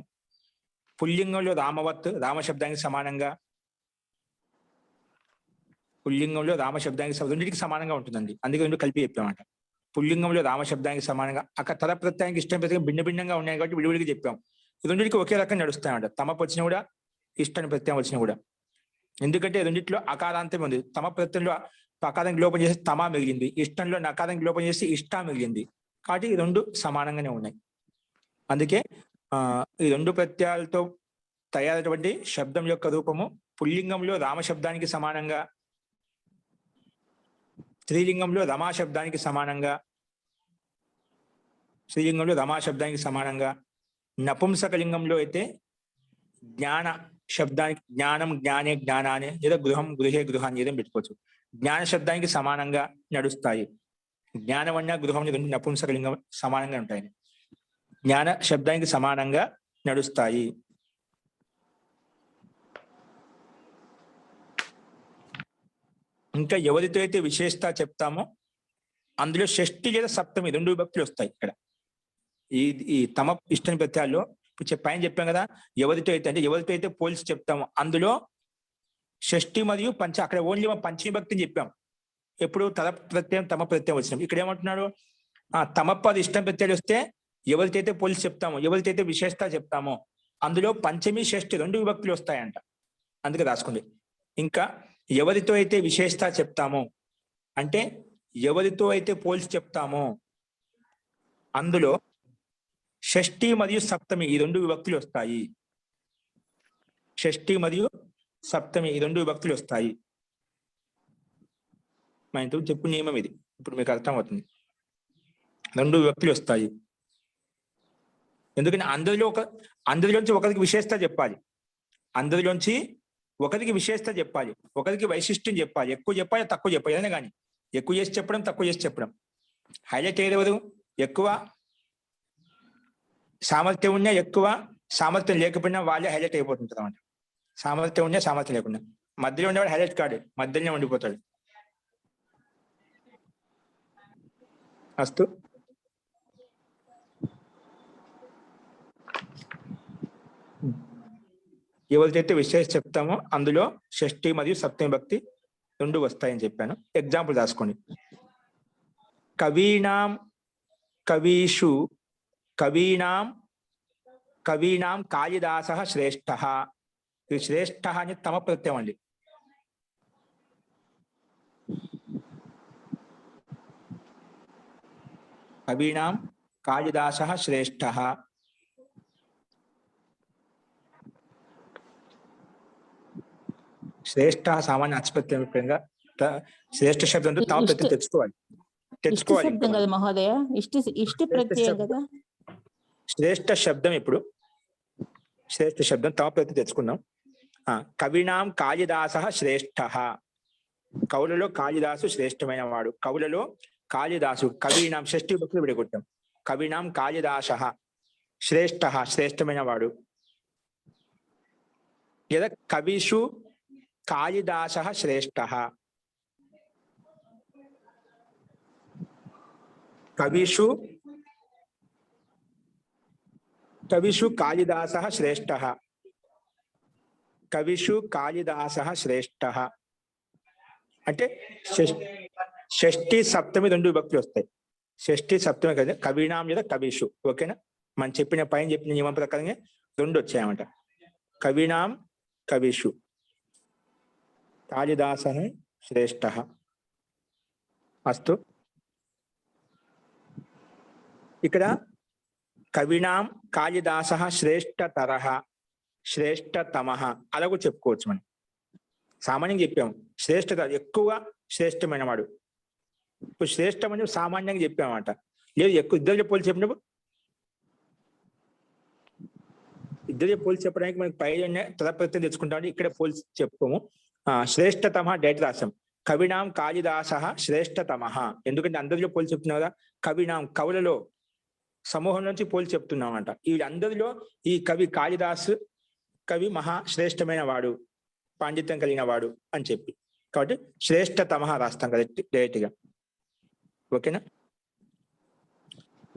పుల్లింగంలో రామవత్ రామ శబ్దానికి సమానంగా, పుల్లింగంలో రామ శబ్దానికి రెండింటికి సమానంగా ఉంటుందండి. అందుకే రెండు కలిపి చెప్పామాట. పుల్లింగంలో రామ శబ్దానికి సమానంగా అక్కడ తల ప్రత్యయానికి ఇష్టం ప్రత్యయం భిన్న భిన్నంగా ఉన్నాయి కాబట్టి విడివిడిగా చెప్పాం. ఈ రెండింటికి ఒకే రకంగా నడుస్తాయంట. తమపు వచ్చినా కూడా ఇష్టాన్ని ప్రత్యయం వచ్చినా కూడా. ఎందుకంటే రెండింటిలో అకారాంతం ఉంది. తమ ప్రత్యయంలో అకారానికి లోపం చేసి తమ మిగిలింది, ఇష్టంలో నకారానికి లోపం చేసి ఇష్ట మిగిలింది. కాబట్టి ఈ రెండు సమానంగానే ఉన్నాయి. అందుకే ఈ రెండు ప్రత్యయాలతో తయారైనటువంటి శబ్దం యొక్క రూపము పుల్లింగంలో రామ శబ్దానికి సమానంగా, స్త్రీలింగంలో రమా శబ్దానికి సమానంగా, స్త్రీలింగంలో రమా శబ్దానికి సమానంగా, నపుంసకలింగంలో అయితే జ్ఞాన శబ్దానికి జ్ఞానం జ్ఞానే జ్ఞానాన్ని లేదా గృహం గృహే గృహాన్ని ఏదో పెట్టుకోవచ్చు. జ్ఞాన శబ్దానికి సమానంగా నడుస్తాయి. జ్ఞానం అన్న గృహం రెండు నపుంసకలింగం సమానంగా ఉంటాయి. జ్ఞాన శబ్దానికి సమానంగా నడుస్తాయి. ఇంకా ఎవరితో అయితే విశేషత చెప్తామో అందులో షష్ఠి లేదా సప్తమి రెండు విభక్తులు వస్తాయి. ఇక్కడ ఈ తమ ఇష్టని ప్రత్యయాల్లో ఇప్పుడు పైన చెప్పాం కదా, ఎవరితో అయితే అంటే ఎవరితో అయితే పోల్చి చెప్తామో అందులో షష్ఠి మరియు పంచ, అక్కడ ఓన్లీ పంచమి భక్తిని చెప్పాం. ఎప్పుడు తల ప్రత్యయం తమ ప్రత్యయం వచ్చినాం. ఇక్కడ ఏమంటున్నాడు, తమపది ఇష్టం ప్రత్యయాలు వస్తే ఎవరికైతే పోల్చి చెప్తామో, ఎవరికైతే విశేషత చెప్తామో అందులో పంచమి షష్ఠి రెండు విభక్తులు వస్తాయంట. అందుకే రాసుకోండి. ఇంకా ఎవరితో అయితే విశేషత చెప్తామో అంటే ఎవరితో అయితే పోల్చి చెప్తామో అందులో షష్ఠి మరియు సప్తమి ఈ రెండు విభక్తులు వస్తాయి. షష్ఠి మరియు సప్తమి ఈ రెండు విభక్తులు వస్తాయి. మా ఇంట్లో చెప్పు నియమం ఇది. ఇప్పుడు మీకు అర్థమవుతుంది. రెండు విభక్తులు వస్తాయి. ఎందుకంటే అందరిలోంచి ఒకరికి విశేషత చెప్పాలి. అందరిలోంచి ఒకరికి విశేషత చెప్పాలి, ఒకరికి వైశిష్ట్యం చెప్పాలి. ఎక్కువ చెప్పాలి, తక్కువ చెప్పాలి. ఏదైనా కానీ ఎక్కువ చేసి చెప్పడం, తక్కువ చేసి చెప్పడం. హైలైట్ అయ్యేది ఎక్కువ సామర్థ్యం ఉన్నా, ఎక్కువ సామర్థ్యం లేకపోయినా వాళ్ళే హైలైట్ అయిపోతుంటారు అన్నమాట. సామర్థ్యం ఉన్నా, సామర్థ్యం లేకుండా మధ్యలో ఉండేవాడు హైలైట్ కాడు, మధ్యలోనే ఉండిపోతాడు. అస్తు. ఎవరికైతే విశేష చెప్తామో అందులో షష్ఠి మరియు సప్తమి భక్తి రెండు వస్తాయని చెప్పాను. ఎగ్జాంపుల్ రాసుకోండి. కవీనాం కవీషు కవీనాం కాళిదాస శ్రేష్ఠ. ఇది శ్రేష్ఠ అని తమ ప్రత్యయం అండి. కవీనాం కాళిదాస శ్రేష్ఠ. శ్రేష్ఠ సామాన్య అచ్చుప్రత్యయంగా శ్రేష్ఠ శబ్దంతో తమ ప్రత్యయం తెచ్చుకోవాలి. శబ్దం కదా మహోదయ, ఇష్టి ప్రత్యయం కదా. శ్రేష్ఠ శబ్దం ఇప్పుడు శ్రేష్ఠ శబ్దం తమ ప్రత్యయం తెచ్చుకున్నాం. కవినాం కాళిదాస శ్రేష్ఠ. కవులలో కాళిదాసు శ్రేష్టమైన వాడు. కవులలో కాళిదాసు. కవీనాం షష్ఠి భక్తులు విడగొట్టాం. కవినాం కాళిదాస శ్రేష్ఠ శ్రేష్టమైన వాడు. లేదా కవిషు కాళిదాస శ్రేష్ఠ. కవిషు కాళిదాస శ్రేష్ఠ. కవిషు కాళిదాస శ్రేష్ఠ అంటే షష్ఠి సప్తమి రెండు విభక్తులు వస్తాయి. షష్ఠి సప్తమి కదా, కవీనాం లేదా కవిషు. ఓకేనా? మనం చెప్పిన పైన చెప్పిన నియమం ప్రకారంగా రెండు వచ్చాయన్నమాట. కవీనాం కవిషు కాళిదాస శ్రేష్ఠ. అస్తు. ఇక్కడ కవినాం కాళిదాస శ్రేష్టతర శ్రేష్టతమ అలాగూ చెప్పుకోవచ్చు. మనం సామాన్యంగా చెప్పాము శ్రేష్టత ఎక్కువ శ్రేష్టమైన వాడు. ఇప్పుడు శ్రేష్టమని సామాన్యంగా చెప్పామన్నమాట. లేదు ఎక్కువ ఇద్దరు పోల్చి చెప్పినప్పుడు ఇద్దరు పోల్చి చెప్పడానికి మనకి పైన తలప్రత్యయం తెచ్చుకుంటామని ఇక్కడ పోల్చి చెప్పుకోము. శ్రేష్టతమ డైరెక్ట్ రాసాం. కవినాం కాళిదాస శ్రేష్టతమ. ఎందుకంటే అందరిలో పోల్చి చెప్తున్నాం కదా. కవినాం కవులలో సమూహం నుంచి పోల్చి చెప్తున్నామంట. వీళ్ళందరిలో ఈ కవి కాళిదాసు కవి మహా శ్రేష్టమైన వాడు, పాండిత్యం కలిగిన వాడు అని చెప్పి. కాబట్టి శ్రేష్టతమ రాస్తాం కదా డైరెక్ట్ గా. ఓకేనా?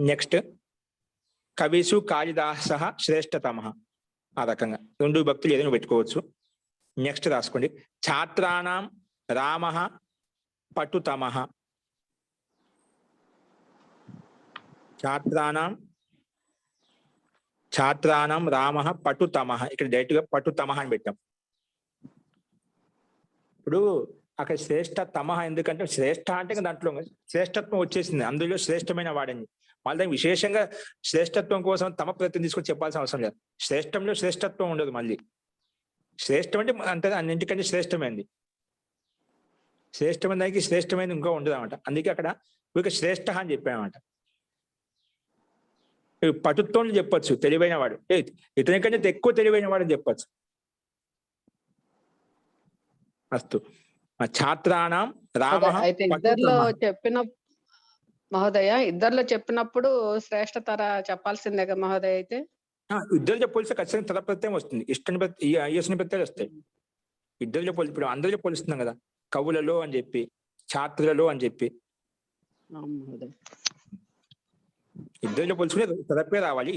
నెక్స్ట్ కవిసు కాళిదాస శ్రేష్టతమ. ఆ రకంగా రెండు భక్తులు ఏదైనా పెట్టుకోవచ్చు. నెక్స్ట్ రాసుకోండి. ఛాత్రాణం రామ పటుతమ. ఛాత్రాణం రామ పటుతమ, ఇక్కడ డైరెక్ట్ గా పటుతమ అని పెట్టాం. ఇప్పుడు అక్కడ శ్రేష్ఠ తమ ఎందుకంటే శ్రేష్ఠ అంటే దాంట్లో శ్రేష్ఠత్వం వచ్చేసింది, అందులో శ్రేష్టమైన వాడని. మళ్ళీ విశేషంగా శ్రేష్టత్వం కోసం తమ ప్రతి తీసుకొని చెప్పాల్సిన అవసరం లేదు. శ్రేష్టంలో శ్రేష్టత్వం ఉండదు. మళ్ళీ శ్రేష్టం అంటే అంతే, అన్నింటికంటే శ్రేష్టమైంది. శ్రేష్టమైన దానికి శ్రేష్టమైనది ఇంకా ఉండదు అనమాట. అందుకే అక్కడ ఇక శ్రేష్ఠ అని చెప్పామన్నమాట. పటుత్వం చెప్పొచ్చు, తెలివైన వాడు, ఇతని కంటే ఎక్కువ తెలివైన వాడు అని చెప్పచ్చు. అస్తు ఛాత్రాణం రామ. అయితే ఇద్దరిలో ఇద్దరిలో చెప్పినప్పుడు శ్రేష్టతర చెప్పాల్సిందే కదా మహోదయ. అయితే ఇద్దరిలో పోలిస్తే ఖచ్చితంగా తల ప్రత్యయం వస్తుంది, ఇష్టని ప్రత్యయాలు వస్తాయి. ఇద్దరిలో పోలి, ఇప్పుడు అందరిలో పోలిస్తున్నాం కదా, కవులలో అని చెప్పి, ఛాత్రులలో అని చెప్పి, ఇద్దరిలో పోల్చుకునే తలపే రావాలి,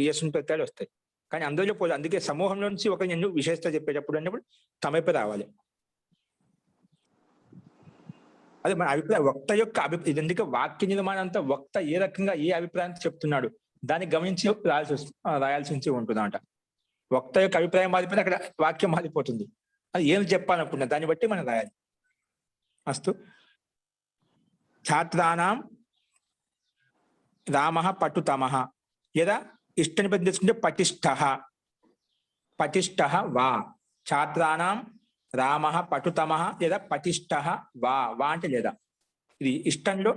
యశుని ప్రత్యయాలు వస్తాయి. కానీ అందరిలో పోలి, అందుకే సమూహంలో నుంచి ఒక ఎన్నో విశేషత చెప్పేటప్పుడు అన్నప్పుడు తమపై రావాలి. అదే మన అభిప్రాయం, వక్త యొక్క అభిప్రాయం. ఎందుకంటే వాక్య నిర్మాణం అంతా వక్త ఏ రకంగా ఏ అభిప్రాయం చెప్తున్నాడు దాన్ని గమనించి రాయాల్సి ఉంటుందంట. వక్త యొక్క అభిప్రాయం మారిపోతే అక్కడ వాక్యం మారిపోతుంది. అది ఏం చెప్పాలనుకున్నా దాన్ని బట్టి మనం రాయాలి. అస్తు ఛాత్రాణం రామ పటుతమ, లేదా ఇష్టని పద్ధతి తీసుకుంటే పటిష్ట వా. ఛాత్రాణం రామ పటుతమ లేదా పటిష్ట వా. వా అంటే లేదా. ఇది ఇష్టంలో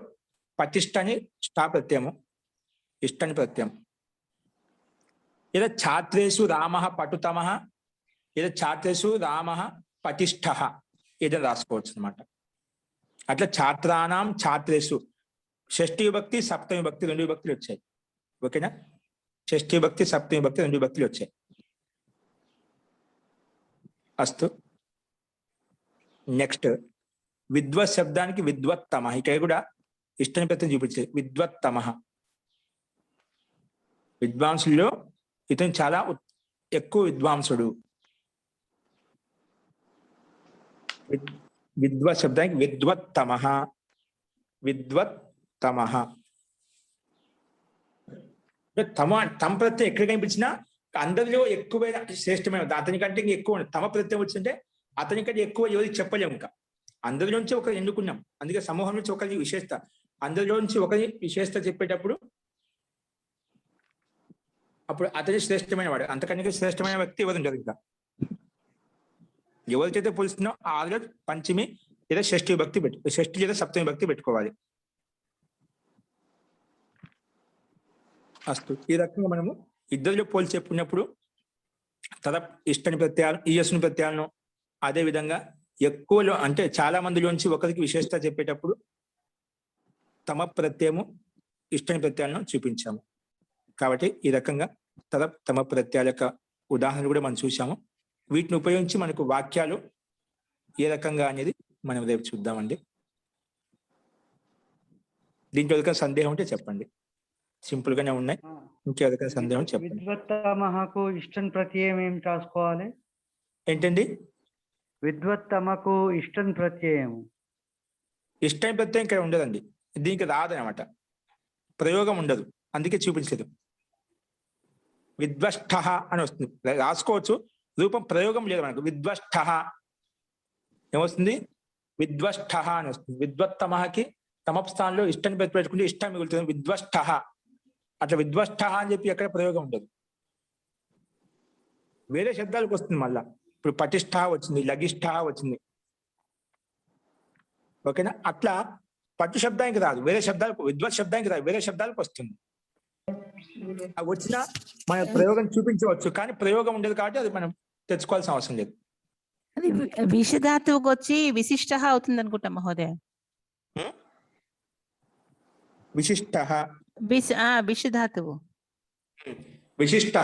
పటిష్టని స్టా ప్రత్యయము, ఇష్టని ప్రత్యయం. లేదా ఛాత్రేషు రామ పటుతమ లేదా ఛాత్రేషు రామ పటిష్ట ఏదైనా రాసుకోవచ్చు అనమాట. అట్లా ఛాత్రాణం ఛాత్రేషు షష్ఠీ విభక్తి సప్తమి విభక్తి రెండు విభక్తులు వచ్చాయి. ఓకేనా, షష్ఠీ విభక్తి సప్తమి విభక్తి రెండు విభక్తులు వచ్చాయి. అస్తు నెక్స్ట్ విద్వత్ శబ్దానికి విద్వత్తమ, ఇక్కడ కూడా ఇష్టని ప్రత్యయం చూపించేది. విద్వత్తమ విద్వాంసుల్లో ఇతను చాలా ఎక్కువ విద్వాంసుడు. విద్వత్ శబ్దానికి విద్వత్తమ. తమ ప్రత్యయం ఎక్కడ కనిపించినా అందరిలో ఎక్కువైన శ్రేష్టమైన, అతనికంటే ఎక్కువ తమ ప్రత్యయం వచ్చింటే అతనికంటే ఎక్కువ ఎవరికి చెప్పలేము. ఇంకా అందరిలో నుంచి ఒకరు ఎన్నుకున్నాం, అందుకే సమూహం నుంచి ఒకరి విశేషత, అందరిలో నుంచి ఒకరి విశేషత చెప్పేటప్పుడు అప్పుడు అతని శ్రేష్టమైన వాడు, అంతకన్నా శ్రేష్టమైన వ్యక్తి ఎవరు ఉండదు. ఇంకా ఎవరికైతే పోలుస్తున్నాం ఆదిలో పంచమి లేదా షష్ఠి విభక్తి షష్ఠి లేదా సప్తమి విభక్తి పెట్టుకోవాలి. అస్తు ఈ రకంగా మనము ఇద్దరిలో పోల్చి చెప్పుకున్నప్పుడు తద ఇష్టని ప్రత్యయాలు ఈయస్సుని ప్రత్యయాలను, అదే విధంగా ఎక్కువలో అంటే చాలా మందిలోంచి ఒకరికి విశేషత చెప్పేటప్పుడు తమ ప్రత్యయము ఇష్టని ప్రత్యయాలను చూపించాము. కాబట్టి ఈ రకంగా తమ ప్రత్యయాల యొక్క ఉదాహరణ కూడా మనం చూసాము. వీటిని ఉపయోగించి మనకు వాక్యాలు ఏ రకంగా అనేది మనం రేపు చూద్దామండి. దీంట్లో ఏదైనా సందేహం ఉంటే చెప్పండి, సింపుల్ గానే ఉన్నాయి. ఇంకేదైనా సందేహం చెప్పండి. విద్వత్తమకు ఇష్టం ప్రత్యయం ఏం రాసుకోవాలి? ఏంటండి విద్వత్తమకు ఇష్టం ప్రత్యయం? ఇష్టం ప్రత్యయం ఇక్కడ ఉండదండి, దీనికి రాదనమాట, ప్రయోగం ఉండదు, అందుకే చూపించలేదు. విద్వష్ట అని వస్తుంది, రాసుకోవచ్చు, రూపం ప్రయోగం లేదు మనకు. విద్వష్ట ఏమొస్తుంది? విద్వష్ట అని వస్తుంది. విద్వత్తమకి తమ స్థానంలో ఇష్టాన్ని పెట్టుకుంటే ఇష్టం మిగులుతుంది. విద్వష్ట అట్లా విద్వష్ట అని చెప్పి ఎక్కడ ప్రయోగం ఉండదు, వేరే శబ్దాలకు వస్తుంది. మళ్ళా ఇప్పుడు పటిష్ట వచ్చింది, లగిష్ట వచ్చింది. ఓకేనా, అట్లా పట్టు శబ్దానికి రాదు, వేరే శబ్దాలకు, విద్వత్ శబ్దానికి రాదు, వేరే శబ్దాలకు వస్తుంది. అవి వచ్చినా మన ప్రయోగం చూపించవచ్చు, కానీ ప్రయోగం ఉండదు కాబట్టి అది మనం తెచ్చుకోవాల్సిన అవసరం లేదు. అది విషధాతువుకి వచ్చి విశిష్ట అవుతుంది అనుకుంటా మహోదయ. విశిష్ట విషధాతువు విశిష్ట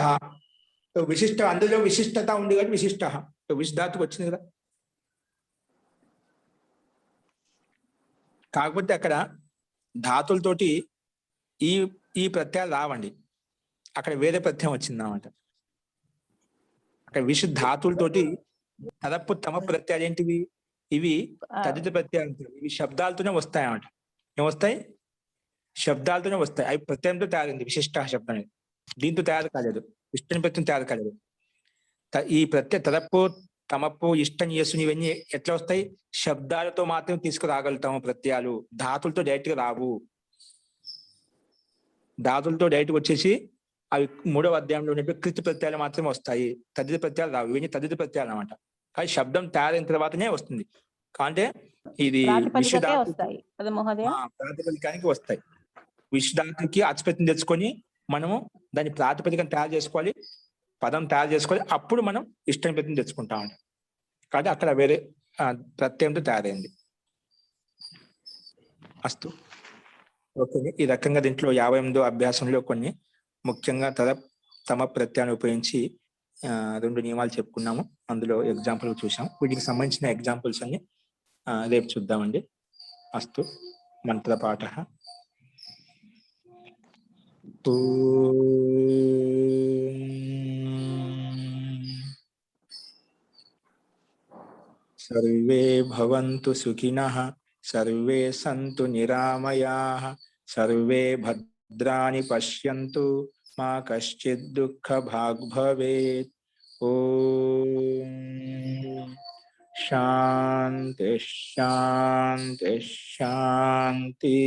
విశిష్ట అందులో విశిష్టత ఉంది కాబట్టి విశిష్ట విషధాతుకు వచ్చింది కదా. కాకపోతే అక్కడ ధాతులతోటి ఈ ఈ ప్రత్యయాలు రావండి, అక్కడ వేరే ప్రత్యయం వచ్చింది అన్నమాట. అక్కడ ధాతులతోటి తదప్పు తమ ప్రత్యయాలు ఏంటివి? ఇవి తదిత ప్రత్యయాలు, ఇవి శబ్దాలతోనే వస్తాయి అన్నమాట. ఏమొస్తాయి? శబ్దాలతోనే వస్తాయి. అవి ప్రత్యయంతో తయారైంది విశిష్ట శబ్దం అనేది. దీంతో తయారు కాలేదు, విష్ణుని ప్రత్యయం తయారు కాలేదు. ఈ ప్రత్యయ తదప్పు తమప్పు ఇష్టం యేసుని ఇవన్నీ ఎట్లా వస్తాయి? శబ్దాలతో మాత్రం తీసుకురాగలుగుతాము ప్రత్యయాలు, ధాతులతో డైరెక్ట్ గా రావు. ధాతులతో డైరెక్ట్ వచ్చేసి అవి 3వ అధ్యాయంలో ఉండే కృతి ప్రత్యయాలు మాత్రమే వస్తాయి, తదిత ప్రత్యయాలు రావు. ఇవన్నీ తదిత ప్రత్యయాలు అనమాట. కానీ శబ్దం తయారైన తర్వాతనే వస్తుంది. అంటే ఇది ప్రాతిపదికకే వస్తాయి కదా మహోదయ? ప్రాతిపదికానికి వస్తాయి. విశ్వధాతుకి అచ్చుపెత్తిని తెచ్చుకొని మనము దాని ప్రాతిపదికను తయారు చేసుకోవాలి, పదం తయారు చేసుకోవాలి, అప్పుడు మనం ఇష్టం ప్రతిని తెచ్చుకుంటామంట. కాబట్టి అక్కడ వేరే ప్రత్యయంతో తయారైంది. అస్తు. ఓకే, ఈ రకంగా దీంట్లో 58వ అభ్యాసంలో కొన్ని ముఖ్యంగా తమ ప్రత్యయాన్ని ఉపయోగించి 2 నియమాలు చెప్పుకున్నాము. అందులో ఎగ్జాంపుల్ చూసాం. వీటికి సంబంధించిన ఎగ్జాంపుల్స్ అన్ని రేపు చూద్దామండి. అస్తు. మంత్రపాఠ. సర్వే భవంతు సుఖినః, సర్వే సంతు నిరామయాః, సర్వే భద్రాణి పశ్యంతు, మా కశ్చిద్ దుఃఖభాగ్ భవేత్. ఓం శాంతి శాంతి శాంతి.